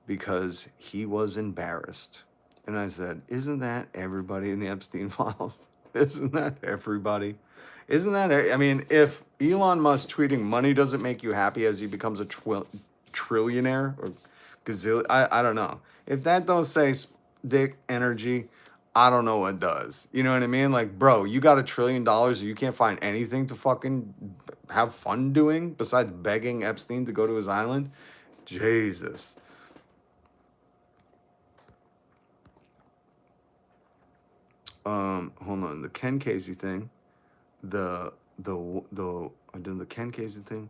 because he was embarrassed. And I said, isn't that everybody in the Epstein files? Isn't that everybody? Isn't that, I mean, if Elon Musk tweeting money doesn't make you happy as he becomes a trillionaire or gazillion, I don't know. If that don't say dick energy, I don't know what does. You know what I mean? Like, bro, you got $1 trillion and you can't find anything to fucking have fun doing besides begging Epstein to go to his island? Jesus. Hold on. The Ken Casey thing. I did the Ken Casey thing.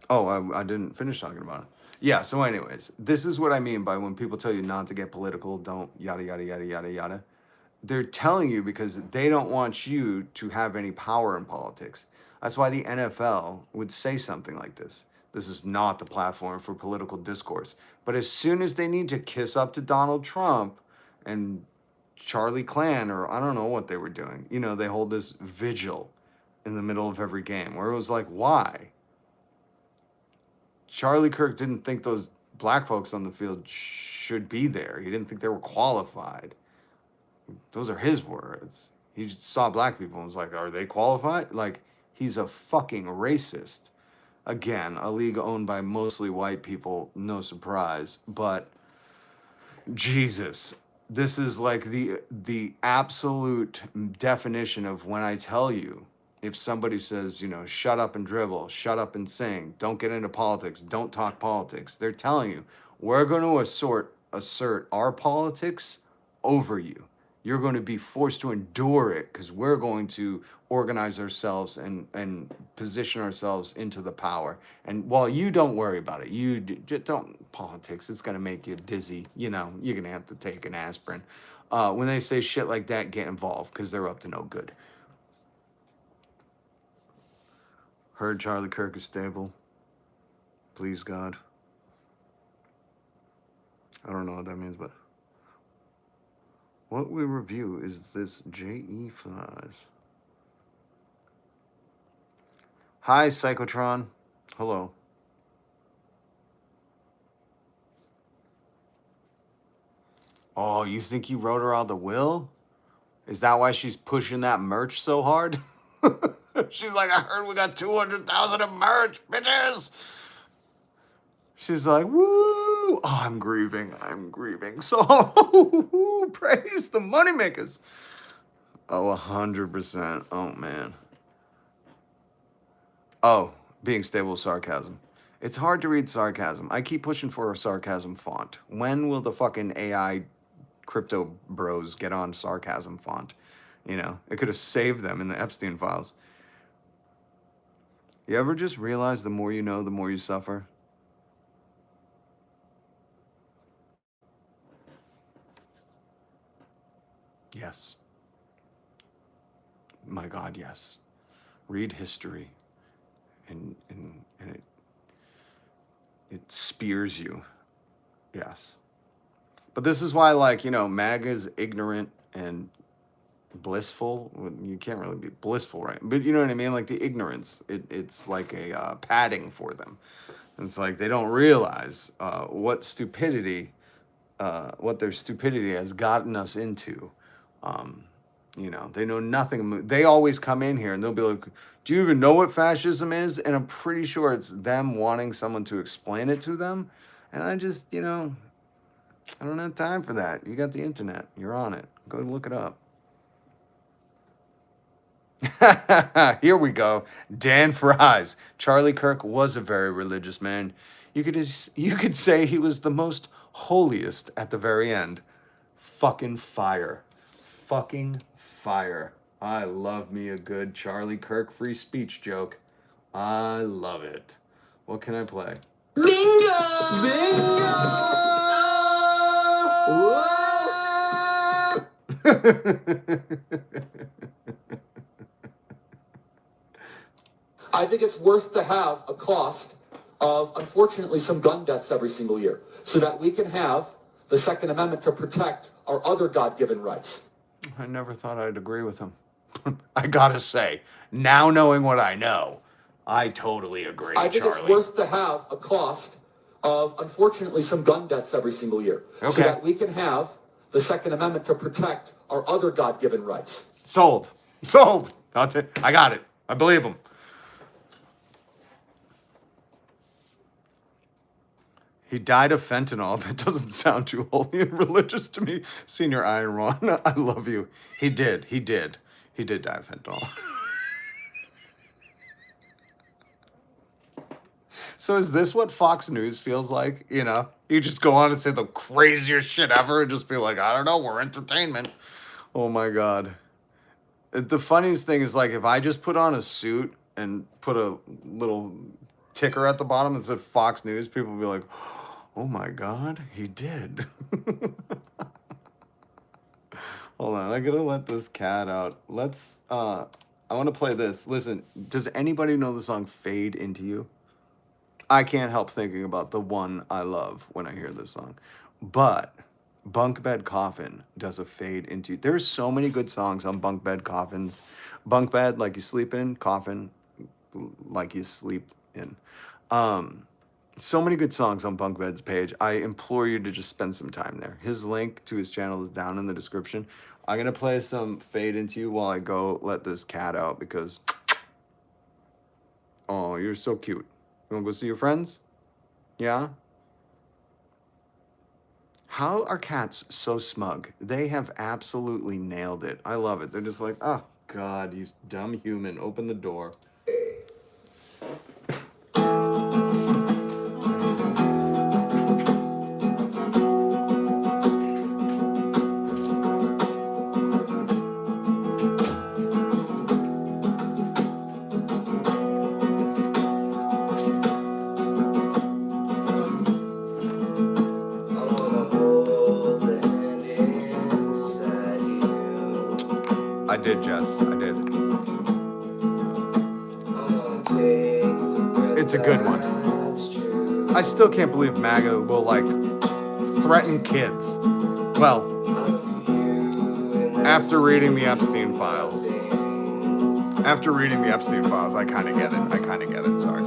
I didn't finish talking about it. Yeah, so anyways, this is what I mean by when people tell you not to get political, don't yada, yada, yada, yada, yada. They're telling you because they don't want you to have any power in politics. That's why the NFL would say something like this. This is not the platform for political discourse. But as soon as they need to kiss up to Donald Trump and Charlie Clan, or I don't know what they were doing, you know, they hold this vigil in the middle of every game where it was like, why? Charlie Kirk didn't think those black folks on the field should be there. He didn't think they were qualified. Those are his words. He just saw black people and was like, are they qualified? Like, he's a fucking racist. Again, a league owned by mostly white people, no surprise. But Jesus, this is like the absolute definition of when I tell you, if somebody says, you know, shut up and dribble, shut up and sing, don't get into politics, don't talk politics, they're telling you, we're going to assert our politics over you. You're going to be forced to endure it because we're going to organize ourselves and position ourselves into the power. And while you don't worry about it, you don't, politics, it's going to make you dizzy. You know, you're going to have to take an aspirin. When they say shit like that, get involved because they're up to no good. Heard Charlie Kirk is stable. Please, God. I don't know what that means, but what we review is this J.E. Flies. Hi, Psychotron. Hello. Oh, you think you wrote her out the will? Is that why she's pushing that merch so hard? She's like, I heard we got 200,000 of merch, bitches. She's like, woo! Oh, I'm grieving. So, praise the moneymakers. Oh, 100%. Oh, man. Oh, being stable with sarcasm. It's hard to read sarcasm. I keep pushing for a sarcasm font. When will the fucking AI crypto bros get on sarcasm font? You know, it could have saved them in the Epstein files. You ever just realize the more you know, the more you suffer? Yes. My God, yes. Read history and it spears you. Yes. But this is why, like, you know, MAGA is ignorant and blissful. You can't really be blissful, right? But you know what I mean? Like the ignorance, it's like a padding for them. And it's like they don't realize what their stupidity has gotten us into. You know, they know nothing. They always come in here and they'll be like, do you even know what fascism is? And I'm pretty sure it's them wanting someone to explain it to them. And I just, you know, I don't have time for that. You got the internet. You're on it. Go look it up. Here we go. Dan Fries. Charlie Kirk was a very religious man. You could say he was the most holiest at the very end. Fucking fire. Fucking fire. I love me a good Charlie Kirk free speech joke. I love it. What can I play? Bingo! I think it's worth to have a cost of, unfortunately, some gun deaths every single year so that we can have the Second Amendment to protect our other God-given rights. I never thought I'd agree with him. I gotta say, now knowing what I know, I totally agree, I think Charlie. it's worth to have a cost of, unfortunately, some gun deaths every single year so Okay. that we can have the Second Amendment to protect our other God-given rights. Sold. Sold. I got it. I believe him. He died of fentanyl. That doesn't sound too holy and religious to me. Senior Iron Ron, I love you. He did. He did die of fentanyl. So is this what Fox News feels like? You know, you just go on and say the craziest shit ever and just be like, I don't know, we're entertainment. Oh my God. The funniest thing is, like, if I just put on a suit and put a little ticker at the bottom that said Fox News, people would be like, oh my God, he did. Hold on, I gotta let this cat out. Let's, I want to play this. Listen, does anybody know the song Fade Into You? I can't help thinking about the one I love when I hear this song. But Bunk Bed Coffin does a Fade Into You. There's so many good songs on Bunk Bed Coffins. Bunk bed, like you sleep in. Coffin, like you sleep in. So many good songs on Bunk Bed's page. I implore you to just spend some time there. His link to his channel is down in the description. I'm going to play some Fade Into You while I go let this cat out because, oh, you're so cute. You want to go see your friends? Yeah? How are cats so smug? They have absolutely nailed it. I love it. They're just like, oh, God, you dumb human. Open the door. I did, Jess. I did. It's a good one. I still can't believe MAGA will, like, threaten kids. Well, after reading the Epstein files. After reading the Epstein files, I kind of get it. Sorry.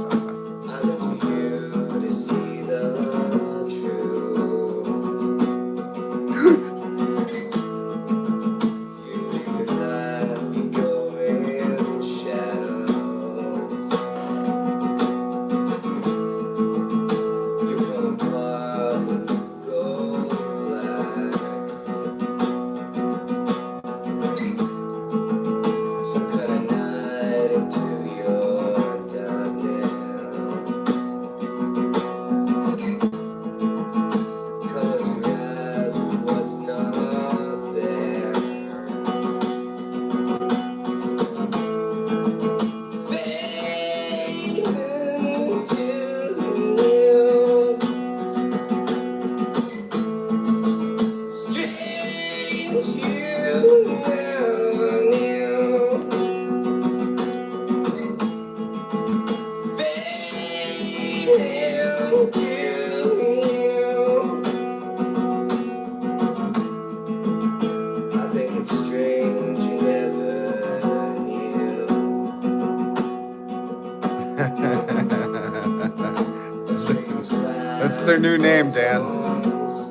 their new name, Dan.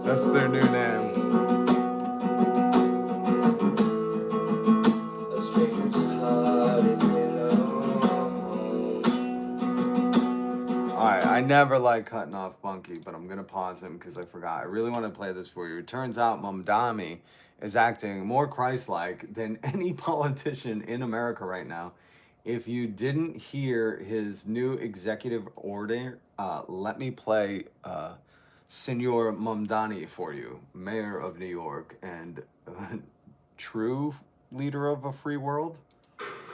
That's their new name. A stranger's heart is in a home. Alright, I never like cutting off Bunky, but I'm gonna pause him because I forgot. I really want to play this for you. It turns out Mamdani is acting more Christ-like than any politician in America right now. If you didn't hear his new executive order, let me play Senor Mamdani for you, mayor of New York and true leader of a free world.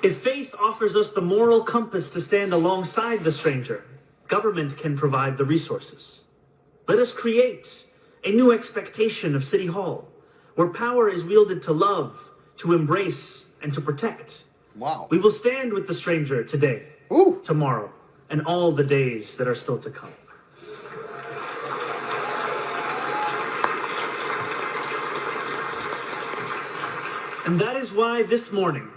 If faith offers us the moral compass to stand alongside the stranger, government can provide the resources. Let us create a new expectation of City Hall, where power is wielded to love, to embrace, and to protect. Wow. We will stand with the stranger today, Ooh. tomorrow, and all the days that are still to come. And that is why this morning,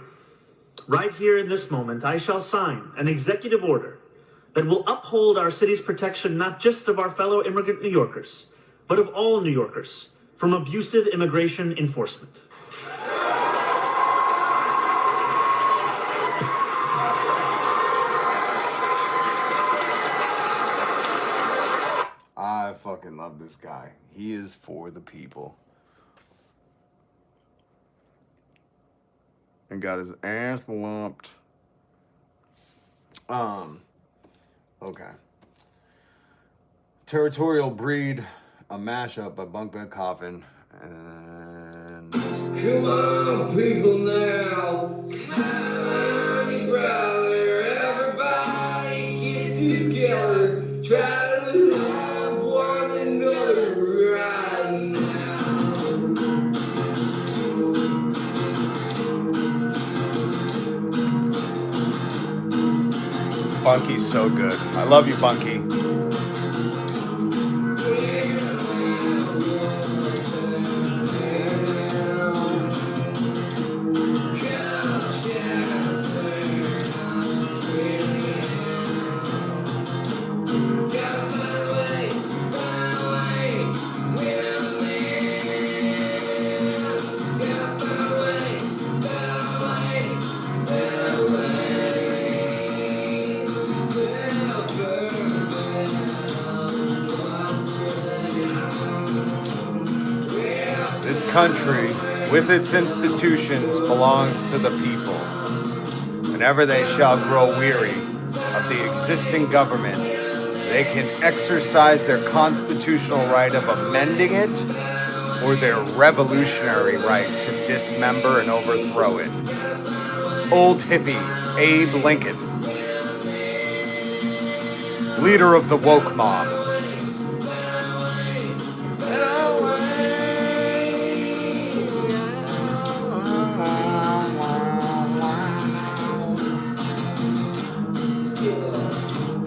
right here in this moment, I shall sign an executive order that will uphold our city's protection not just of our fellow immigrant New Yorkers, but of all New Yorkers from abusive immigration enforcement. I fucking love this guy. He is for the people. And got his ass whomped. Okay. Territorial Breed, a mashup by Bunk Bed Coffin, and Come on, people now. Smiley brother, everybody get together. Try to love one another right now. Bunky's so good. I love you, Bunky. This country, with its institutions, belongs to the people. Whenever they shall grow weary of the existing government, they can exercise their constitutional right of amending it or their revolutionary right to dismember and overthrow it. Old hippie Abe Lincoln, leader of the woke mob.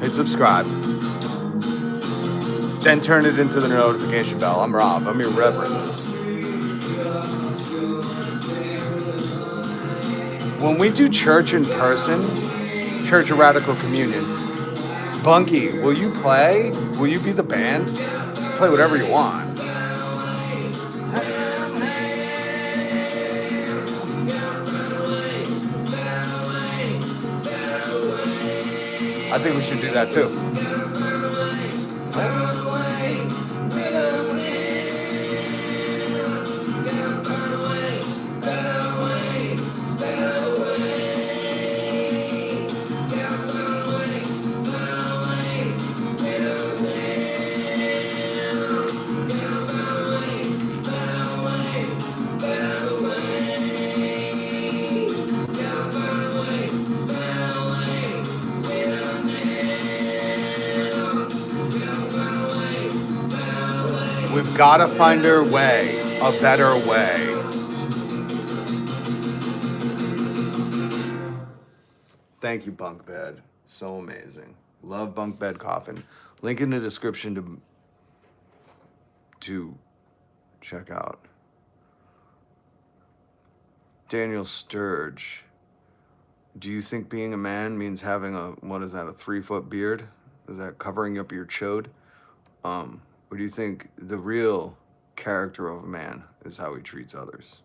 Hit subscribe. Then turn it into the notification bell. I'm Rob. I'm your reverend. When we do church in person, Church of Radical Communion, Bunky, will you play? Will you be the band? Play whatever you want. I think we should do that too. We've got to find our way, a better way. Thank you, Bunk Bed. So amazing. Love Bunk Bed Coffin. Link in the description to check out. Daniel Sturge. Do you think being a man means having a 3-foot beard? Is that covering up your chode? Or do you think the real character of a man is how he treats others?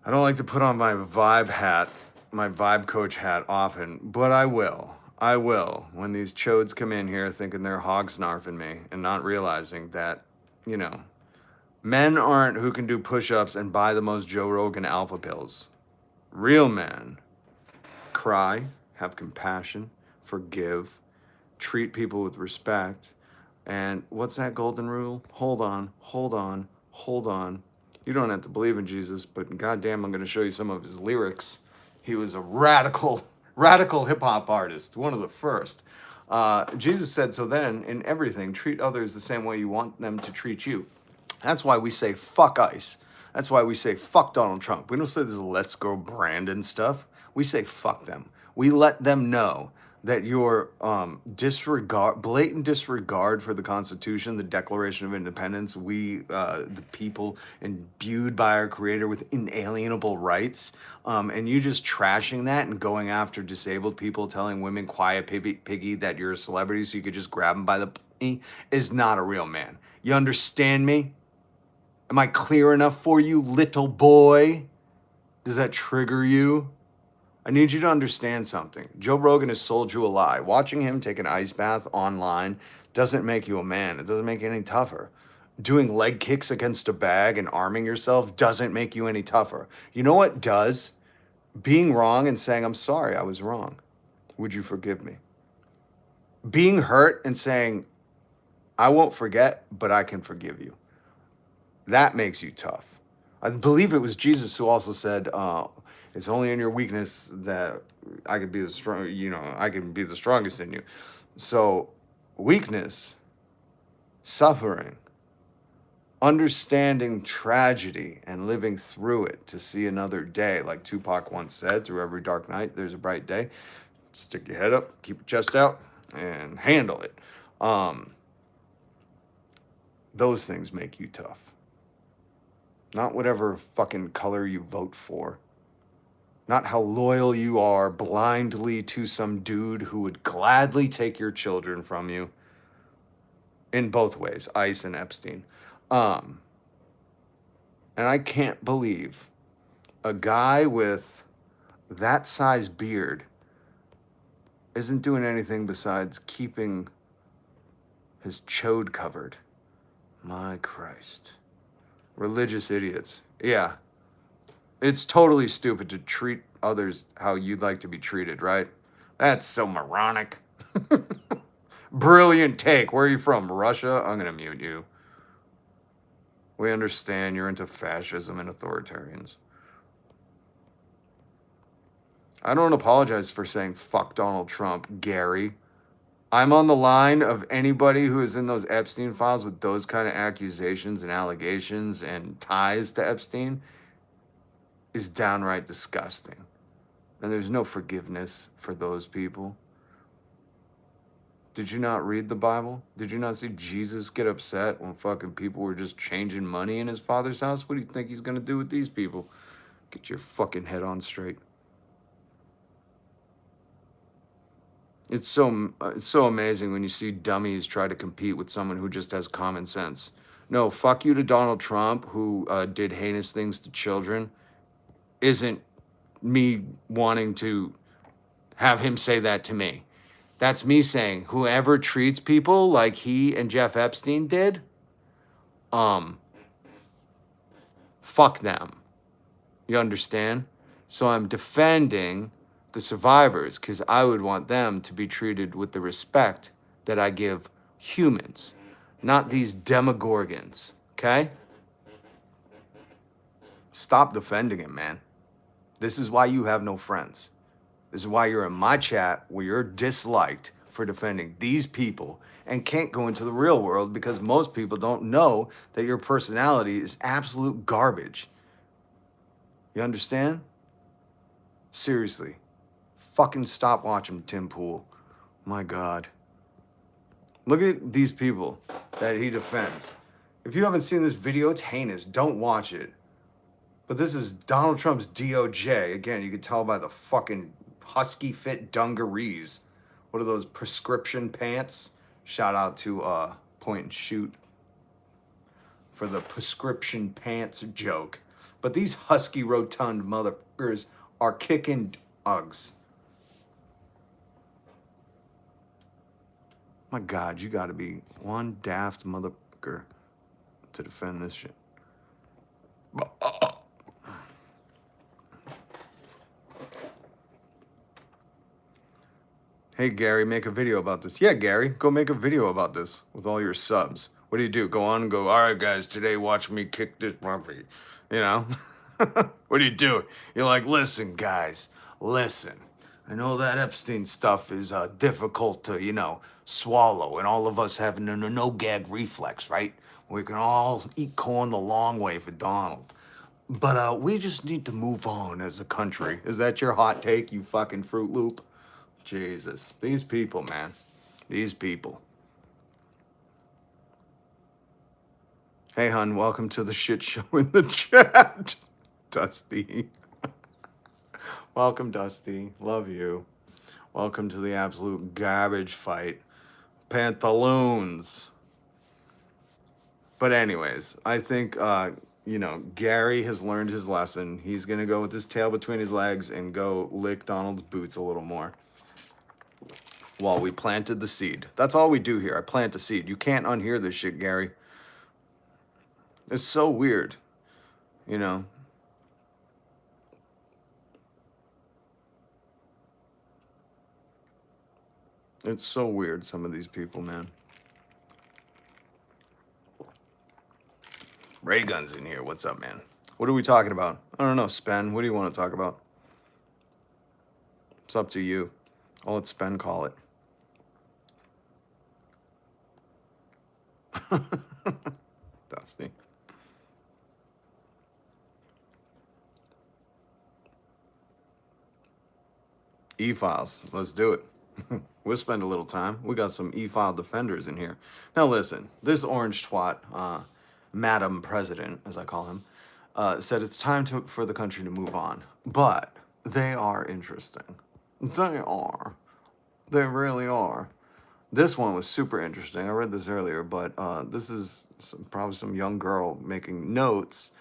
I don't like to put on my vibe coach hat often, but I will. I will when these chodes come in here thinking they're hog snarfing me and not realizing that, men aren't who can do push-ups and buy the most Joe Rogan alpha pills. Real men cry, have compassion, forgive, treat people with respect. And what's that golden rule? Hold on, hold on, hold on. You don't have to believe in Jesus, but goddamn, I'm going to show you some of his lyrics. He was a radical hip-hop artist, one of the first. Jesus said, so then, in everything, treat others the same way you want them to treat you. That's why we say fuck ICE. That's why we say fuck Donald Trump. We don't say this let's go Brandon stuff. We say fuck them. We let them know that your blatant disregard for the Constitution, the Declaration of Independence, we, the people imbued by our Creator with inalienable rights, and you just trashing that and going after disabled people, telling women, quiet piggy, that you're a celebrity so you could just grab them by the p, is not a real man. You understand me? Am I clear enough for you, little boy? Does that trigger you? I need you to understand something. Joe Rogan has sold you a lie. Watching him take an ice bath online doesn't make you a man. It doesn't make you any tougher. Doing leg kicks against a bag and arming yourself doesn't make you any tougher. You know what does? Being wrong and saying, I'm sorry, I was wrong. Would you forgive me? Being hurt and saying, I won't forget, but I can forgive you. That makes you tough. I believe it was Jesus who also said, it's only in your weakness that I could be I can be the strongest in you. So weakness, suffering, understanding tragedy and living through it to see another day. Like Tupac once said, through every dark night, there's a bright day. Stick your head up, keep your chest out, and handle it. Those things make you tough. Not whatever fucking color you vote for. Not how loyal you are blindly to some dude who would gladly take your children from you. In both ways, ICE and Epstein. And I can't believe a guy with that size beard isn't doing anything besides keeping his chode covered. My Christ. Religious idiots. Yeah. It's totally stupid to treat others how you'd like to be treated, right? That's so moronic. Brilliant take. Where are you from? Russia? I'm going to mute you. We understand you're into fascism and authoritarians. I don't apologize for saying fuck Donald Trump, Gary. I'm on the line of anybody who is in those Epstein files with those kind of accusations and allegations and ties to Epstein is downright disgusting. And there's no forgiveness for those people. Did you not read the Bible? Did you not see Jesus get upset when fucking people were just changing money in his father's house? What do you think he's going to do with these people? Get your fucking head on straight. It's so amazing when you see dummies try to compete with someone who just has common sense. No, fuck you to Donald Trump, who did heinous things to children. Isn't me wanting to have him say that to me. That's me saying whoever treats people like he and Jeff Epstein did, fuck them. You understand? So I'm defending the survivors because I would want them to be treated with the respect that I give humans, not these demogorgons, okay? Stop defending him, man. This is why you have no friends. This is why you're in my chat where you're disliked for defending these people and can't go into the real world because most people don't know that your personality is absolute garbage. You understand? Seriously. Fucking stop watching Tim Pool. My God. Look at these people that he defends. If you haven't seen this video, it's heinous. Don't watch it. But this is Donald Trump's DOJ. Again, you can tell by the fucking husky fit dungarees. What What are those prescription pants? Shout out to Point and Shoot for the prescription pants joke. But these husky rotund motherfuckers are kicking dogs. My God, you gotta be one daft motherfucker to defend this shit. Hey Gary, make a video about this. Yeah, Gary, go make a video about this with all your subs. What do? Go on and go, all right, guys, today watch me kick this puppy. You know? What do you do? You're like, listen, guys, listen. I know that Epstein stuff is difficult to, you know, swallow, and all of us have a no-gag reflex, right? We can all eat corn the long way for Donald. But we just need to move on as a country. Is that your hot take, you fucking Fruit Loop? Jesus. These people, man. These people. Hey, hun, welcome to the shit show in the chat. Dusty. Welcome, Dusty. Love you. Welcome to the absolute garbage fight. Pantaloons. But anyways, I think, you know, Gary has learned his lesson. He's going to go with his tail between his legs and go lick Donald's boots a little more. While we planted the seed. That's all we do here. I plant the seed. You can't unhear this shit, Gary. It's so weird. You know? It's so weird, some of these people, man. Ray Gun's in here. What's up, man? What are we talking about? I don't know, Spen. What do you want to talk about? It's up to you. I'll let Spen call it. Dusty. E-files. Let's do it. We'll spend a little time. We got some e-file defenders in here. Now listen, this orange twat, Madam President, as I call him, said it's time for the country to move on. But they are interesting. They are. They really are. This one was super interesting. I read this earlier, but this is probably some young girl making notes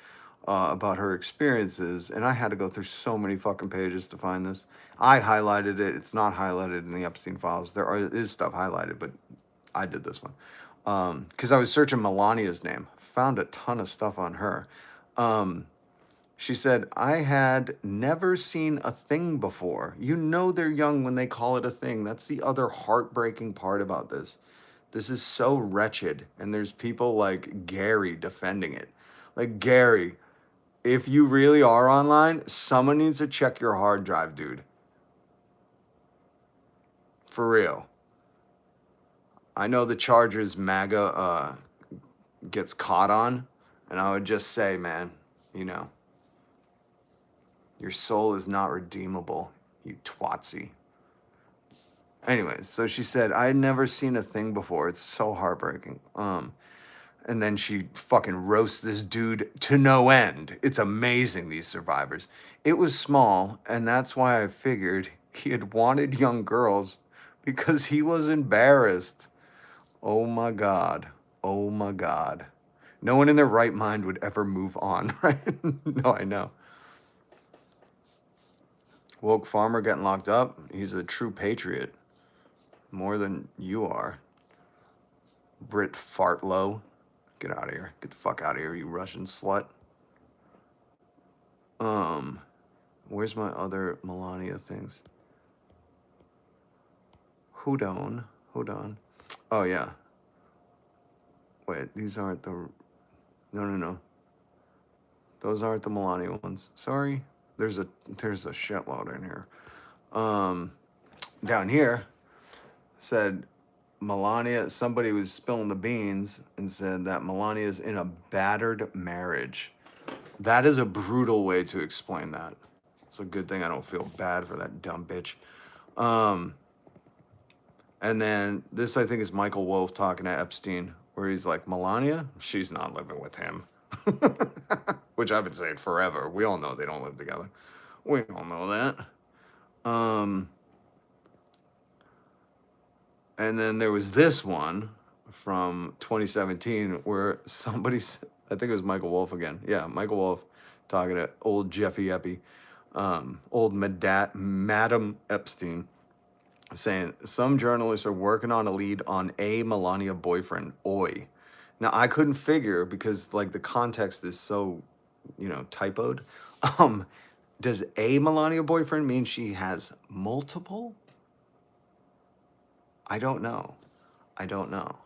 about her experiences, and I had to go through so many fucking pages to find this. I highlighted it. It's not highlighted in the Epstein files. There is stuff highlighted, but I did this one. Because I was searching Melania's name. Found a ton of stuff on her. She said, I had never seen a thing before. You know they're young when they call it a thing. That's the other heartbreaking part about this. This is so wretched, and there's people like Gary defending it. Like, Gary, if you really are online, someone needs to check your hard drive, dude. For real. I know the Chargers MAGA gets caught on, and I would just say, man, you know, your soul is not redeemable, you twatsy. Anyways, so she said, I had never seen a thing before. It's so heartbreaking. And then she fucking roasts this dude to no end. It's amazing, these survivors. It was small, and that's why I figured he had wanted young girls because he was embarrassed. Oh my God. Oh my God. No one in their right mind would ever move on, right? No, I know. Woke farmer getting locked up. He's a true patriot. More than you are. Brit Fartlow. Get out of here. Get the fuck out of here, you Russian slut. Where's my other Melania things? Hold on. Oh, yeah. Wait, these aren't the... No. Those aren't the Melania ones. Sorry. There's a shitload in here. Down here, said... Melania, somebody was spilling the beans and said that Melania's in a battered marriage. That is a brutal way to explain that. It's a good thing I don't feel bad for that dumb bitch. And then this, I think, is Michael Wolff talking to Epstein, where he's like, Melania, she's not living with him. Which I've been saying forever. We all know they don't live together. We all know that. And then there was this one from 2017 where somebody, I think it was Michael Wolff again. Yeah, Michael Wolff talking to old Jeffy Epi, old Madam Epstein, saying some journalists are working on a lead on a Melania boyfriend, Oi. Now I couldn't figure because like the context is so, typoed. Um, does a Melania boyfriend mean she has multiple? I don't know. I don't know.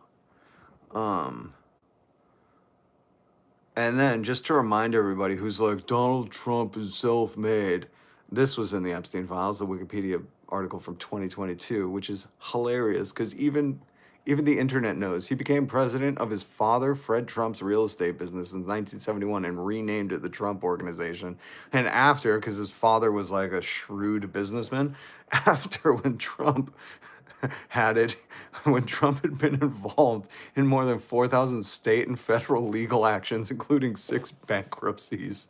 And then just to remind everybody who's like, Donald Trump is self-made, this was in the Epstein files, the Wikipedia article from 2022, which is hilarious because even the internet knows he became president of his father, Fred Trump's real estate business in 1971 and renamed it the Trump Organization. And after, because his father was like a shrewd businessman, after when Trump had been involved in more than 4,000 state and federal legal actions, including 6 bankruptcies.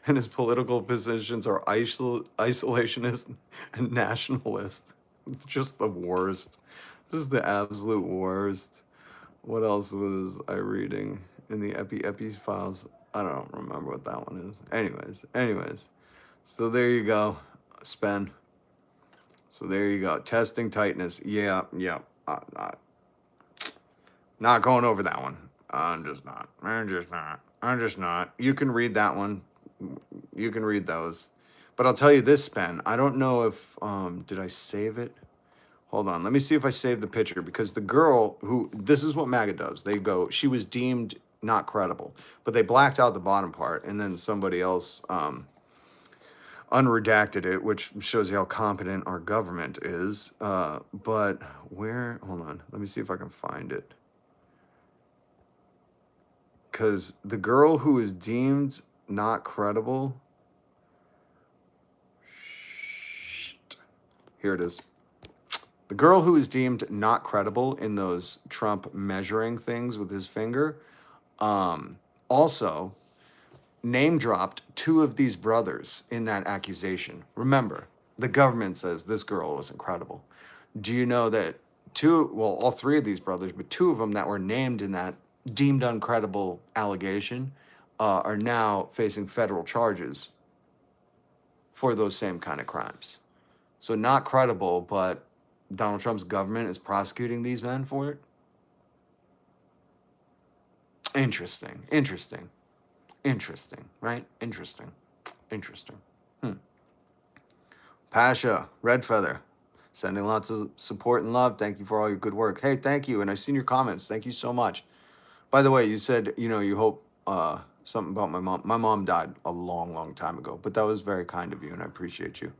And his political positions are isolationist and nationalist. Just the worst. Just the absolute worst. What else was I reading in the Epi files? I don't remember what that one is. Anyways. So there you go. Spen. So there you go. Testing tightness. Yeah. Not going over that one. I'm just not. You can read that one. You can read those. But I'll tell you this, Spen. I don't know if, did I save it? Hold on. Let me see if I saved the picture because the girl this is what MAGA does. They go, she was deemed not credible, but they blacked out the bottom part and then somebody else, unredacted it, which shows you how competent our government is. But hold on, let me see if I can find it. Because the girl who is deemed not credible, here it is. The girl who is deemed not credible in those Trump measuring things with his finger, also name dropped 2 of these brothers in that accusation. Remember, the government says this girl was incredible. Do you know that all 3 of these brothers, but 2 of them that were named in that deemed uncredible allegation are now facing federal charges for those same kind of crimes. So not credible, but Donald Trump's government is prosecuting these men for it. Interesting, right? Interesting. Pasha, Red Feather, sending lots of support and love. Thank you for all your good work. Hey, thank you. And I've seen your comments. Thank you so much. By the way, you said, you hope something about my mom. My mom died a long, long time ago, but that was very kind of you, and I appreciate you.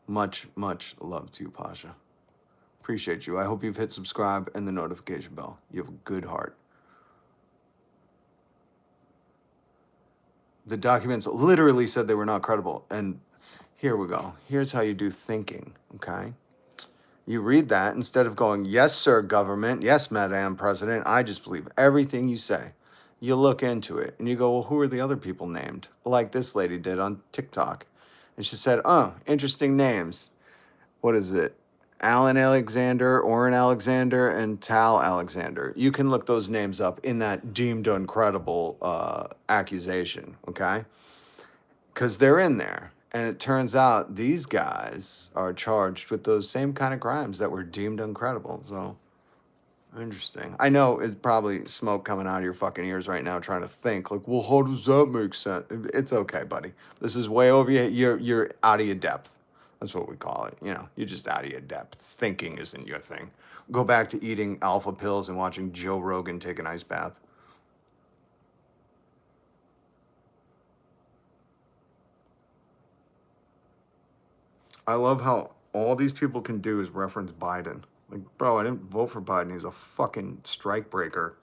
Much, much love to you, Pasha. Appreciate you. I hope you've hit subscribe and the notification bell. You have a good heart. The documents literally said they were not credible. And here we go. Here's how you do thinking, okay? You read that instead of going, yes, sir, government. Yes, Madam President. I just believe everything you say. You look into it and you go, well, who are the other people named? Like this lady did on TikTok. And she said, oh, interesting names. What is it? Alan Alexander, Orrin Alexander, and Tal Alexander. You can look those names up in that deemed uncredible accusation, okay? Because they're in there. And it turns out these guys are charged with those same kind of crimes that were deemed uncredible. So, interesting. I know it's probably smoke coming out of your fucking ears right now trying to think, like, well, how does that make sense? It's okay, buddy. This is way over your, you're out of your depth. That's what we call it. You're just out of your depth. Thinking isn't your thing. Go back to eating alpha pills and watching Joe Rogan take an ice bath. I love how all these people can do is reference Biden. Like, bro, I didn't vote for Biden. He's a fucking strike breaker.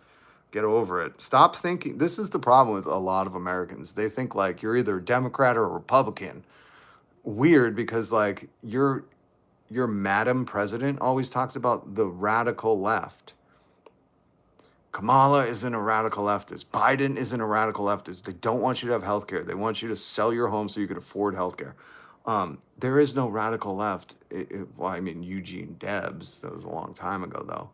Get over it. Stop thinking. This is the problem with a lot of Americans. They think like you're either a Democrat or a Republican. Weird, because like your Madam President always talks about the radical left. Kamala isn't a radical leftist. Biden isn't a radical leftist. They don't want you to have health care. They want you to sell your home so you can afford health care. There is no radical left. Well, I mean, Eugene Debs, that was a long time ago, though.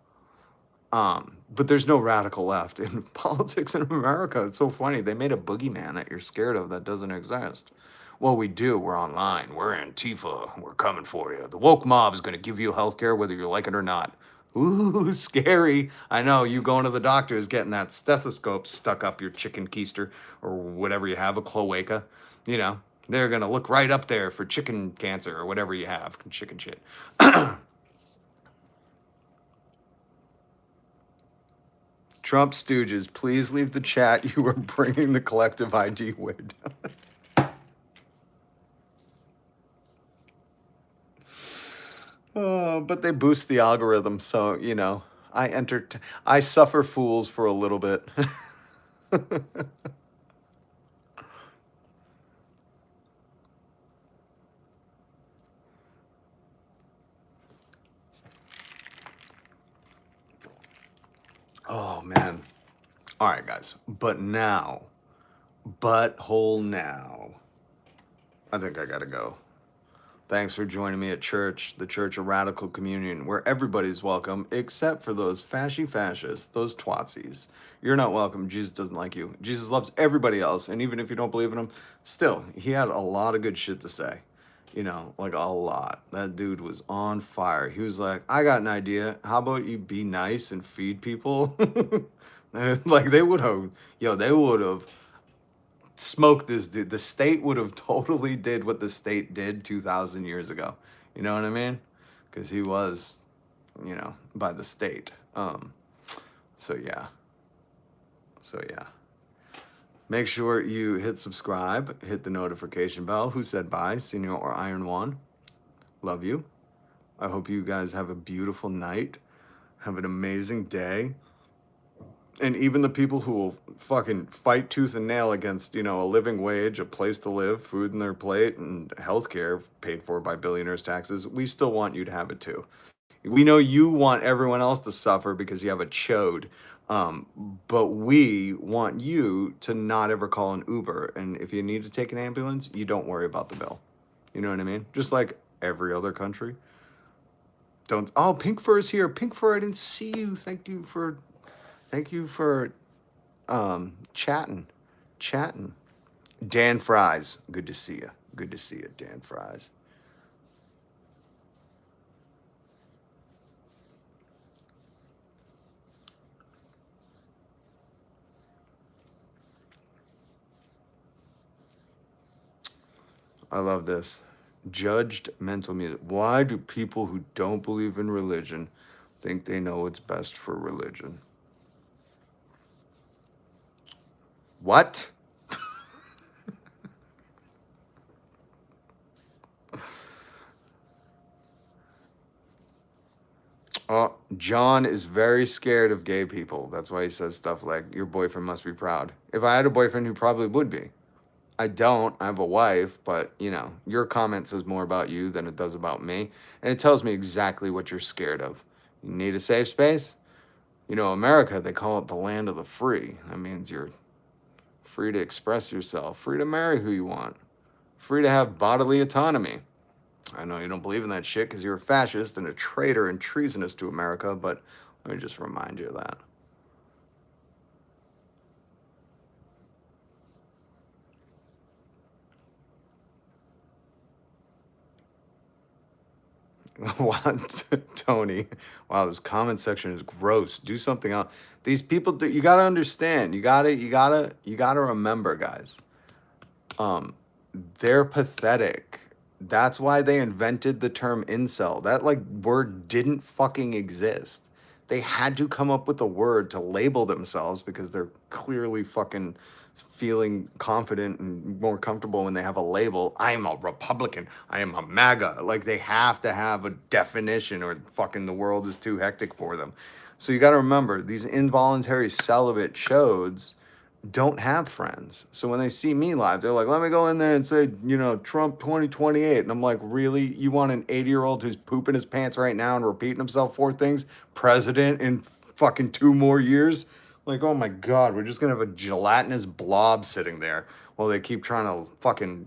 But there's no radical left in politics in America. It's so funny. They made a boogeyman that you're scared of that doesn't exist. Well, we do. We're online. We're Antifa. We're coming for you. The woke mob is going to give you health care whether you like it or not. Ooh, scary. I know, you going to the doctor is getting that stethoscope stuck up your chicken keister or whatever you have, a cloaca. You know, they're going to look right up there for chicken cancer or whatever you have, chicken shit. Trump stooges, please leave the chat. You are bringing the collective ID way down. Oh, but they boost the algorithm, so you know I suffer fools for a little bit. Oh man. All right, guys. But now, butthole now. I think I gotta go. Thanks for joining me at church, the Church of Radical Communion, where everybody's welcome except for those fascists, those twatsies. You're not welcome. Jesus doesn't like you. Jesus loves everybody else, and even if you don't believe in him, still, he had a lot of good shit to say. You know, like a lot. That dude was on fire. He was like, I got an idea. How about you be nice and feed people? Like they would have smoked this dude. The state would have totally did what the state did 2,000 years ago. You know what I mean? Because he was, by the state. So yeah. Make sure you hit subscribe, hit the notification bell. Who said bye? Senior or Iron One. Love you. I hope you guys have a beautiful night. Have an amazing day. And even the people who will fucking fight tooth and nail against, a living wage, a place to live, food in their plate, and healthcare paid for by billionaires' taxes, we still want you to have it too. We know you want everyone else to suffer because you have a chode, but we want you to not ever call an Uber. And if you need to take an ambulance, you don't worry about the bill. You know what I mean? Just like every other country. Pink Fur is here. Pink Fur, I didn't see you. Thank you for chatting. Dan Fries, good to see you, Dan Fries. I love this. Judged mental music. Why do people who don't believe in religion think they know what's best for religion? What? Oh, John is very scared of gay people. That's why he says stuff like, your boyfriend must be proud. If I had a boyfriend, he probably would be. I don't. I have a wife, but, your comment says more about you than it does about me. And it tells me exactly what you're scared of. You need a safe space? America, they call it the land of the free. That means you're free to express yourself, free to marry who you want, free to have bodily autonomy. I know you don't believe in that shit because you're a fascist and a traitor and treasonous to America, but let me just remind you of that. Tony, wow, this comment section is gross. Do something else. These people, you gotta understand. You gotta remember, guys. They're pathetic. That's why they invented the term incel. That word didn't fucking exist. They had to come up with a word to label themselves because they're clearly fucking feeling confident and more comfortable when they have a label. I am a Republican. I am a MAGA. They have to have a definition or fucking the world is too hectic for them. So you got to remember, these involuntary celibate chodes don't have friends. So when they see me live, they're like, let me go in there and say, Trump 2028. And I'm like, really? You want an 80-year-old who's pooping his pants right now and repeating himself 4 things? President in fucking 2 more years? Like, oh my God, we're just gonna have a gelatinous blob sitting there while they keep trying to fucking,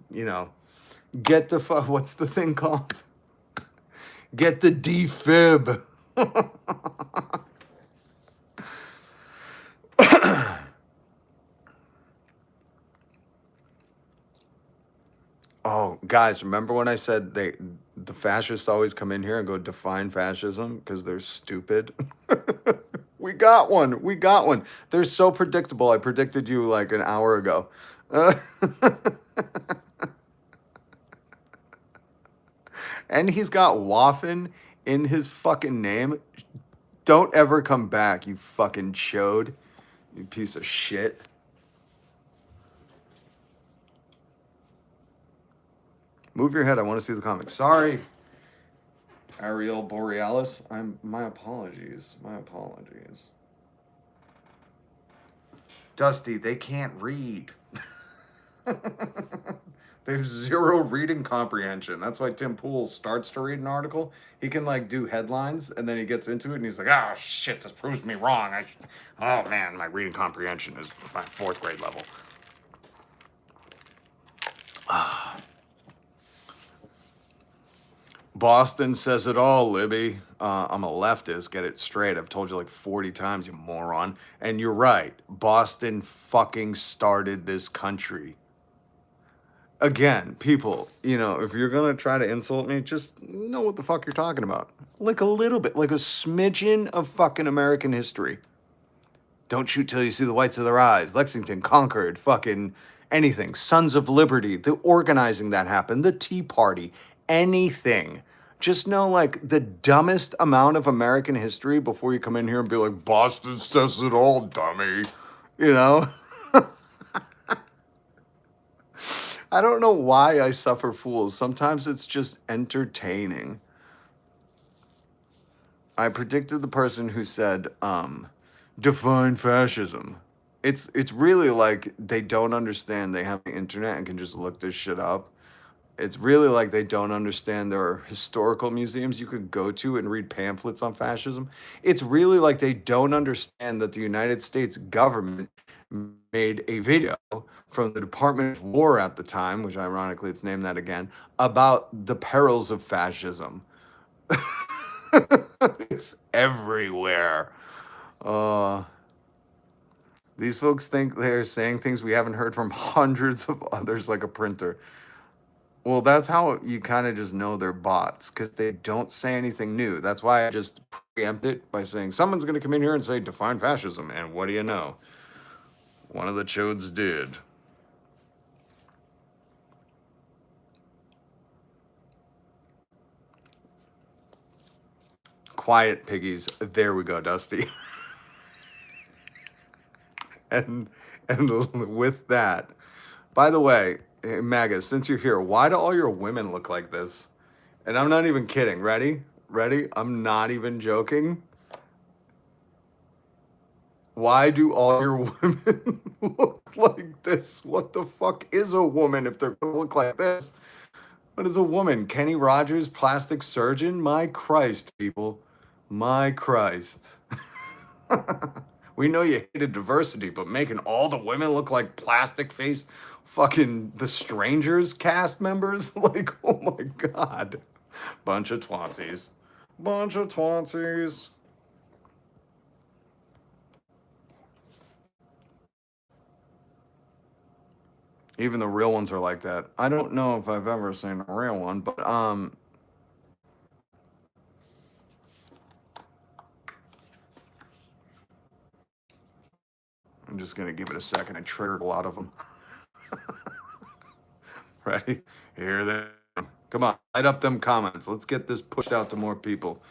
get the what's the thing called? Get the defib. Oh, guys, remember when I said the fascists always come in here and go define fascism because they're stupid? We got one. We got one. They're so predictable. I predicted you like an hour ago. And he's got Waffen in his fucking name. Don't ever come back, you fucking chode. You piece of shit. Move your head. I want to see the comic. Sorry, Ariel Borealis. My apologies. My apologies. Dusty, they can't read. They have zero reading comprehension. That's why Tim Pool starts to read an article. He can like do headlines and then he gets into it and he's like, oh shit, this proves me wrong. Oh man, my reading comprehension is my 4th grade level. Boston says it all, Libby. I'm a leftist, get it straight. I've told you like 40 times, you moron. And you're right. Boston fucking started this country. Again, people, if you're going to try to insult me, just know what the fuck you're talking about. Like a little bit, like a smidgen of fucking American history. Don't shoot till you see the whites of their eyes. Lexington, Concord, fucking anything. Sons of Liberty, the organizing that happened, the Tea Party, anything. Just know like the dumbest amount of American history before you come in here and be like, Boston says it all, dummy. I don't know why I suffer fools. Sometimes it's just entertaining. I predicted the person who said, define fascism. It's really like they don't understand they have the internet and can just look this shit up. It's really like they don't understand there are historical museums you could go to and read pamphlets on fascism. It's really like they don't understand that the United States government made a video from the Department of War at the time, which ironically it's named that again, about the perils of fascism. It's everywhere. These folks think they're saying things we haven't heard from hundreds of others like a printer. Well, that's how you kind of just know they're bots, because they don't say anything new. That's why I just preempt it by saying, someone's going to come in here and say, define fascism. And what do you know? One of the chodes did. Quiet, piggies. There we go, Dusty. and with that, by the way, MAGA, since you're here, why do all your women look like this? And I'm not even kidding. Ready? I'm not even joking. Why do all your women look like this? What the fuck is a woman if they're gonna look like this? What is a woman? Kenny Rogers, plastic surgeon? My Christ, people. My Christ. We know you hated diversity, but making all the women look like plastic face fucking The Strangers cast members? Like, oh my God. Bunch of twonsies. Bunch of twonsies. Even the real ones are like that. I don't know if I've ever seen a real one, but I'm just gonna give it a second. I triggered a lot of them. Ready? Here they come on, light up them comments. Let's get this pushed out to more people.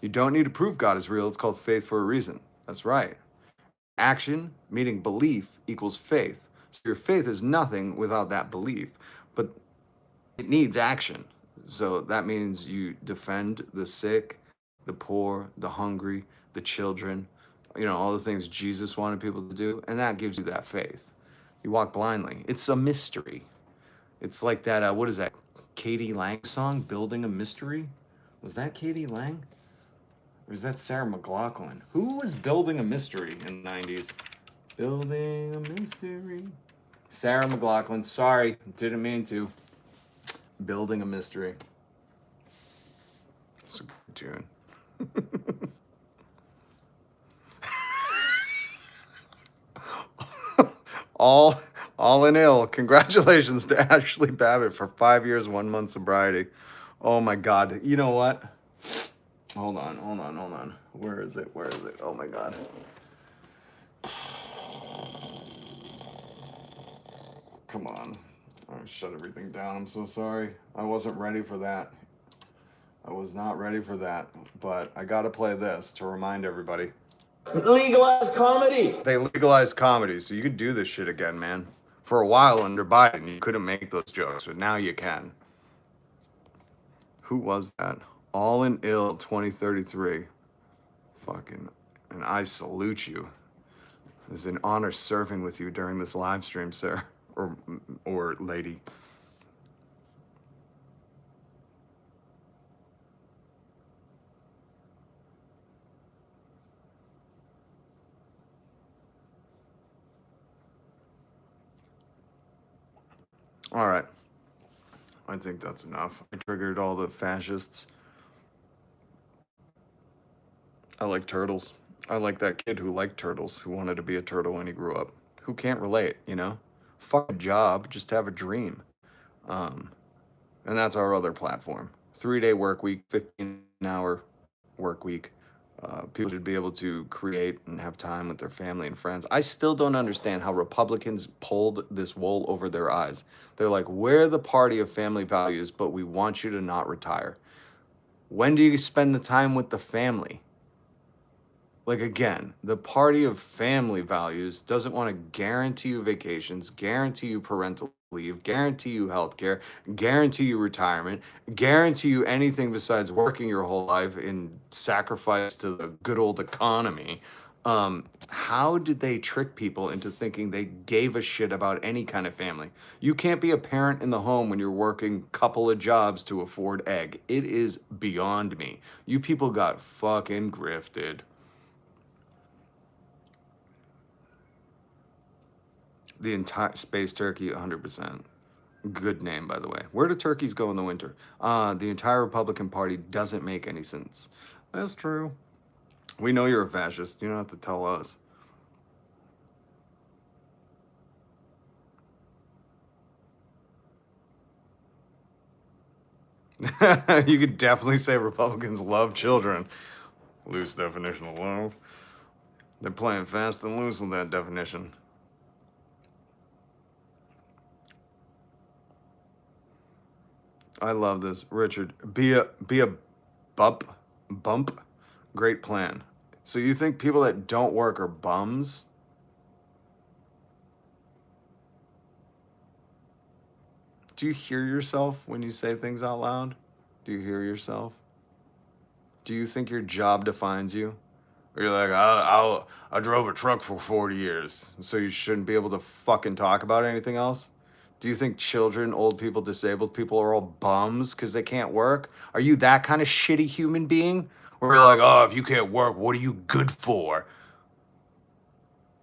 You don't need to prove God is real. It's called faith for a reason. That's right. Action, meaning belief, equals faith. So your faith is nothing without that belief, but it needs action. So that means you defend the sick, the poor, the hungry, the children, all the things Jesus wanted people to do, and that gives you that faith. You walk blindly. It's a mystery. It's like that, what is that, Katie Lang song, Building a Mystery? Was that Katie Lang? Or is that Sarah McLachlan? Who was building a mystery in the 90s? Building a mystery. Sarah McLachlan. Sorry, didn't mean to. Building a mystery. It's a good tune. all in ill. Congratulations to Ashley Babbitt for 5 years, 1 month sobriety. Oh my God. You know what? Hold on. Where is it? Oh my God. Come on. I'm gonna shut everything down. I'm so sorry. I wasn't ready for that. I was not ready for that. But I gotta play this to remind everybody. Legalize comedy. They legalized comedy, so you can do this shit again, man. For a while under Biden, you couldn't make those jokes, but now you can. Who was that? All in Ill 2033. Fucking, and I salute you. It's an honor serving with you during this live stream, sir. Or lady. All right. I think that's enough. I triggered all the fascists. I like turtles. I like that kid who liked turtles, who wanted to be a turtle when he grew up. Who can't relate, you know? Fuck a job, just have a dream. And that's our other platform. 3-day work week, 15-hour work week. People should be able to create and have time with their family and friends. I still don't understand how Republicans pulled this wool over their eyes. They're like, we're the party of family values, but we want you to not retire. When do you spend the time with the family? Like, again, the party of family values doesn't want to guarantee you vacations, guarantee you parental leave, guarantee you health care, guarantee you retirement, guarantee you anything besides working your whole life in sacrifice to the good old economy. How did they trick people into thinking they gave a shit about any kind of family? You can't be a parent in the home when you're working a couple of jobs to afford egg. It is beyond me. You people got fucking grifted. The entire space turkey, 100%. Good name, by the way. Where do turkeys go in the winter? The entire Republican Party doesn't make any sense. That's true. We know you're a fascist. You don't have to tell us. You could definitely say Republicans love children. Loose definition of love. They're playing fast and loose with that definition. I love this. Richard, be a bump. Great plan. So you think people that don't work are bums? Do you hear yourself when you say things out loud? Do you hear yourself? Do you think your job defines you? Or you're like, I drove a truck for 40 years, so you shouldn't be able to fucking talk about anything else? Do you think children, old people, disabled people are all bums because they can't work? Are you that kind of shitty human being? Where you're like, oh, if you can't work, what are you good for?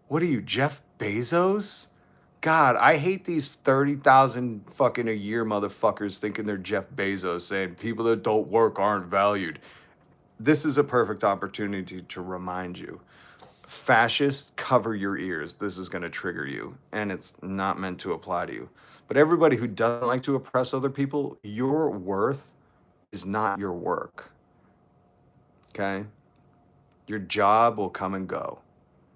What are you, Jeff Bezos? God, I hate these 30,000 fucking a year motherfuckers thinking they're Jeff Bezos, saying people that don't work aren't valued. This is a perfect opportunity to remind you. Fascists, cover your ears. This is going to trigger you, and it's not meant to apply to you. But everybody who doesn't like to oppress other people, your worth is not your work. Okay? Your job will come and go.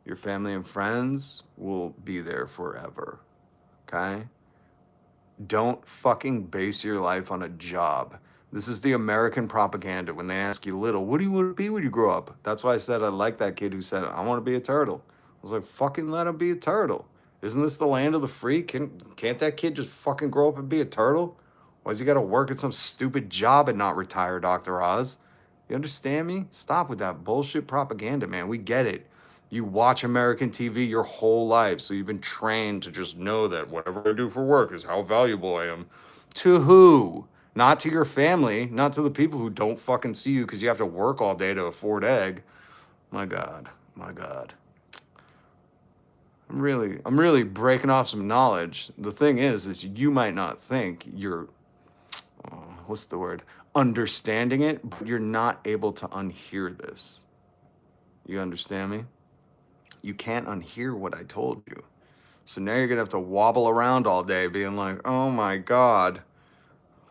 Your family and friends will be there forever. Okay? Don't fucking base your life on a job. This is the American propaganda. When they ask you little, what do you want to be when you grow up? That's why I said I like that kid who said, I want to be a turtle. I was like, fucking let him be a turtle. Isn't this the land of the free? Can't that kid just fucking grow up and be a turtle? Why's he got to work at some stupid job and not retire, Dr. Oz? You understand me? Stop with that bullshit propaganda, man. We get it. You watch American TV your whole life, so you've been trained to just know that whatever I do for work is how valuable I am. To who? Not to your family, not to the people who don't fucking see you because you have to work all day to afford egg. My God, my God. I'm really breaking off some knowledge. The thing is you might not think you're, what's the word? Understanding it, but you're not able to unhear this. You understand me? You can't unhear what I told you. So now you're gonna have to wobble around all day being like, oh my God,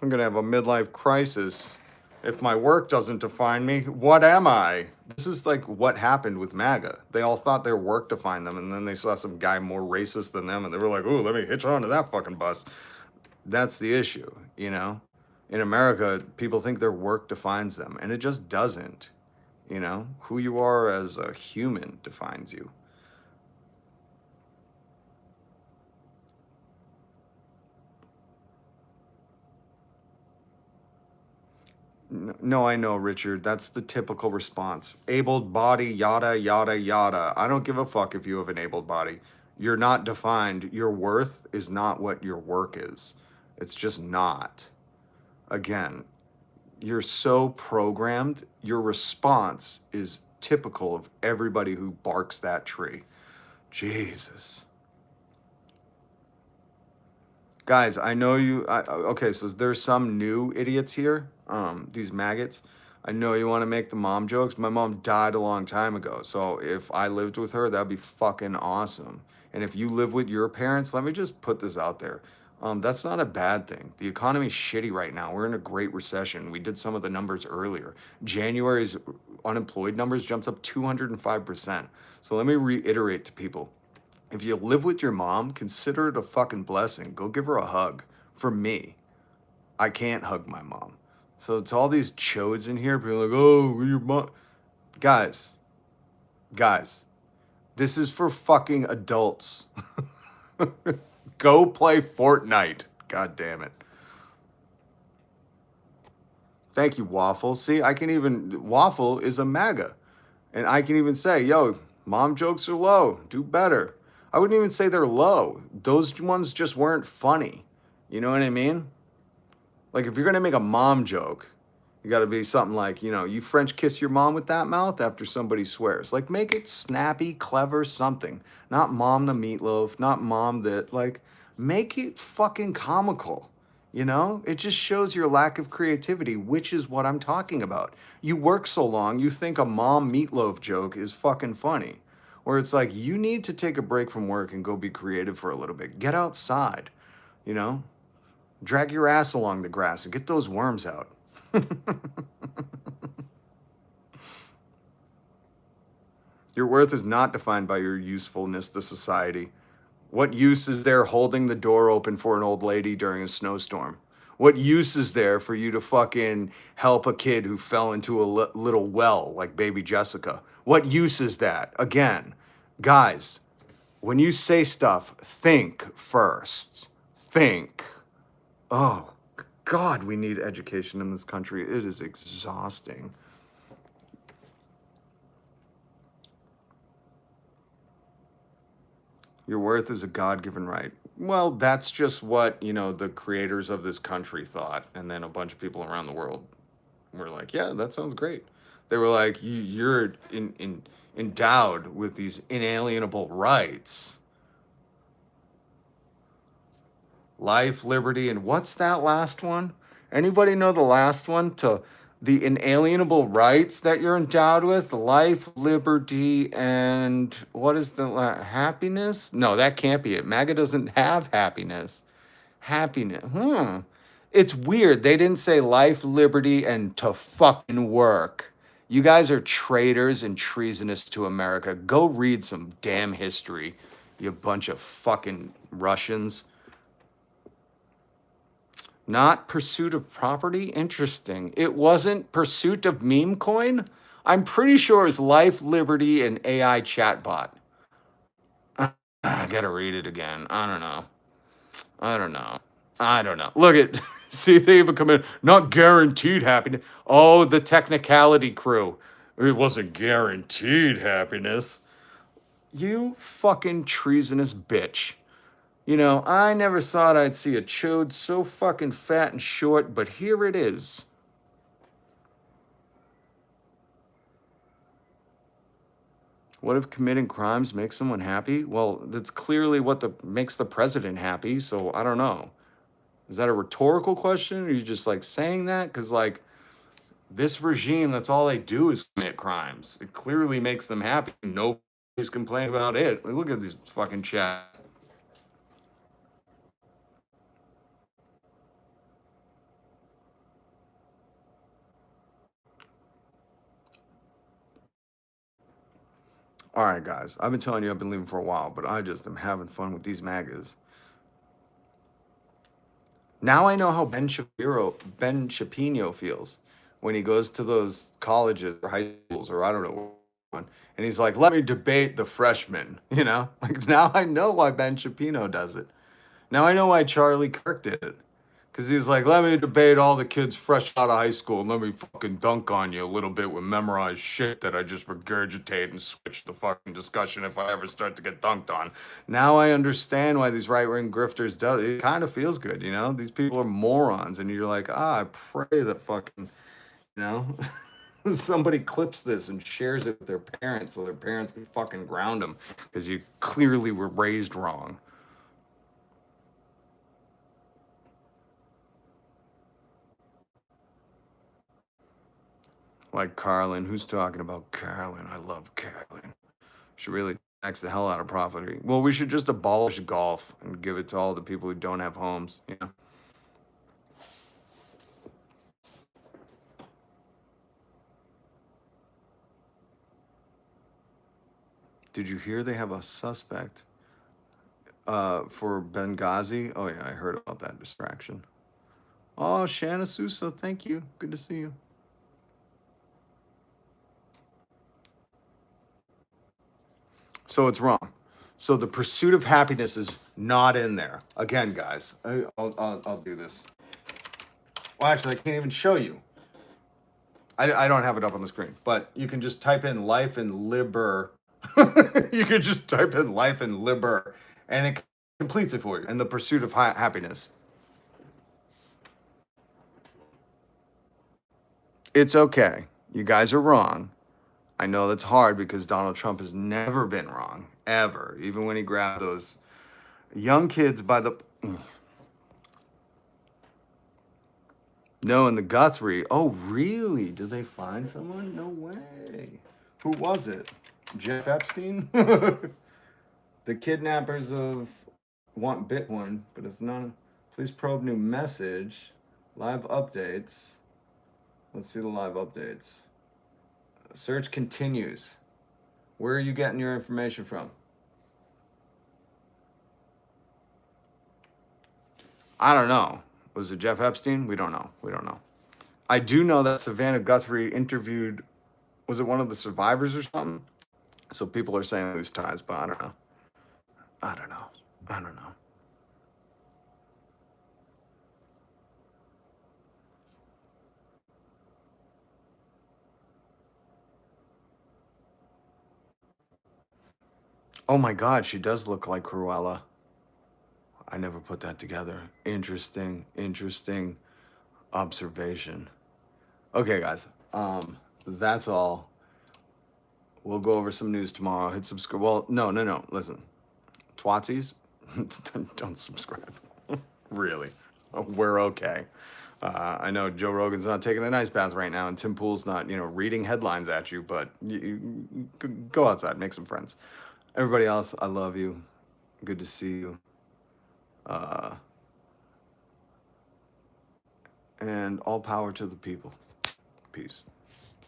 I'm gonna have a midlife crisis. If my work doesn't define me, what am I? This is like what happened with MAGA. They all thought their work defined them, and then they saw some guy more racist than them, and they were like, ooh, let me hitch on to that fucking bus. That's the issue, you know? In America, people think their work defines them, and it just doesn't. You know? Who you are as a human defines you. No, I know, Richard. That's the typical response. Abled body, yada, yada, yada. I don't give a fuck if you have an abled body. You're not defined. Your worth is not what your work is. It's just not. Again, you're so programmed. Your response is typical of everybody who barks that tree. Jesus. Guys, I know you. Okay, so there's some new idiots here. These maggots. I know you want to make the mom jokes. My mom died a long time ago, so if I lived with her, that'd be fucking awesome. And if you live with your parents, let me just put this out there. That's not a bad thing. The economy's shitty right now. We're in a great recession. We did some of the numbers earlier. January's unemployed numbers jumped up 205%. So let me reiterate to people. If you live with your mom, consider it a fucking blessing. Go give her a hug. For me, I can't hug my mom. So it's all these chodes in here being like, oh, your mom. Guys, this is for fucking adults. Go play Fortnite. God damn it. Thank you, Waffle. See, Waffle is a MAGA. And I can even say, yo, mom jokes are low. Do better. I wouldn't even say they're low. Those ones just weren't funny. You know what I mean? Like, if you're going to make a mom joke, you got to be something like, you know, you French kiss your mom with that mouth after somebody swears. Like, make it snappy, clever, something. Not mom the meatloaf, not mom that, like, make it fucking comical. You know, it just shows your lack of creativity, which is what I'm talking about. You work so long, you think a mom meatloaf joke is fucking funny. Where it's like, you need to take a break from work and go be creative for a little bit. Get outside, you know? Drag your ass along the grass and get those worms out. Your worth is not defined by your usefulness to society. What use is there holding the door open for an old lady during a snowstorm? What use is there for you to fucking help a kid who fell into a little well like baby Jessica? What use is that? Again, guys, when you say stuff, think first. Think. Oh, God, we need education in this country. It is exhausting. Your worth is a God-given right. Well, that's just what, you know, the creators of this country thought. And then a bunch of people around the world were like, yeah, that sounds great. They were like, you're endowed with these inalienable rights. Life, liberty, and what's that last one? Anybody know the last one? To the inalienable rights that you're endowed with? Life, liberty, and what is the happiness? No, that can't be it. MAGA doesn't have happiness. Happiness. It's weird. They didn't say life, liberty, and to fucking work. You guys are traitors and treasonous to America. Go read some damn history, you bunch of fucking Russians. Not pursuit of property? Interesting. It wasn't pursuit of meme coin? I'm pretty sure it's life, liberty, and AI chatbot. I gotta read it again. I don't know. Look at, see, they even come in, not guaranteed happiness. Oh, the technicality crew. It wasn't guaranteed happiness. You fucking treasonous bitch. You know, I never thought I'd see a chode so fucking fat and short, but here it is. What if committing crimes makes someone happy? Well, that's clearly what makes the president happy, so I don't know. Is that a rhetorical question? Or are you just like saying that? Because, like, this regime, that's all they do is commit crimes. It clearly makes them happy. Nobody's complaining about it. Like, look at these fucking chat. All right, guys. I've been telling you I've been leaving for a while, but I just am having fun with these MAGAs. Now I know how Ben Shapiro feels when he goes to those colleges or high schools or I don't know one, and he's like, "Let me debate the freshmen." You know, like now I know why Ben Shapiro does it. Now I know why Charlie Kirk did it. Because he's like, let me debate all the kids fresh out of high school and let me fucking dunk on you a little bit with memorized shit that I just regurgitate and switch the fucking discussion if I ever start to get dunked on. Now I understand why these right-wing grifters do it. It kind of feels good, you know? These people are morons. And you're like, I pray that fucking, you know, somebody clips this and shares it with their parents so their parents can fucking ground them because you clearly were raised wrong. Like Carlin. Who's talking about Carlin? I love Carlin. Should really tax the hell out of property. Well, we should just abolish golf and give it to all the people who don't have homes. You know? Did you hear they have a suspect for Benghazi? Oh, yeah, I heard about that distraction. Oh, Shanna Sousa, thank you. Good to see you. So it's wrong. So the pursuit of happiness is not in there. Again, guys, I'll do this. Well, actually, I can't even show you. I don't have it up on the screen, but you can just type in life and liber. You can just type in life and liber, and it completes it for you. And the pursuit of happiness. It's okay. You guys are wrong. I know that's hard because Donald Trump has never been wrong, ever. Even when he grabbed those young kids by the... No, in the Guthrie. Oh, really? Did they find someone? No way. Who was it? Jeff Epstein? The kidnappers of want Bitcoin, but it's not. Please probe new message. Live updates. Let's see the live updates. Search continues. Where are you getting your information from? I don't know. Was it Jeff Epstein? We don't know. We don't know. I do know that Savannah Guthrie interviewed, was it one of the survivors or something? So people are saying loose ties, but I don't know. I don't know. I don't know. Oh my God, she does look like Cruella. I never put that together. Interesting, interesting observation. Okay, guys. That's all. We'll go over some news tomorrow. Hit subscribe. Well, no. Listen, twatsies, don't subscribe. Really, we're okay. I know Joe Rogan's not taking an ice bath right now, and Tim Pool's not, reading headlines at you. But you go outside, make some friends. Everybody else, I love you. Good to see you. And all power to the people. Peace.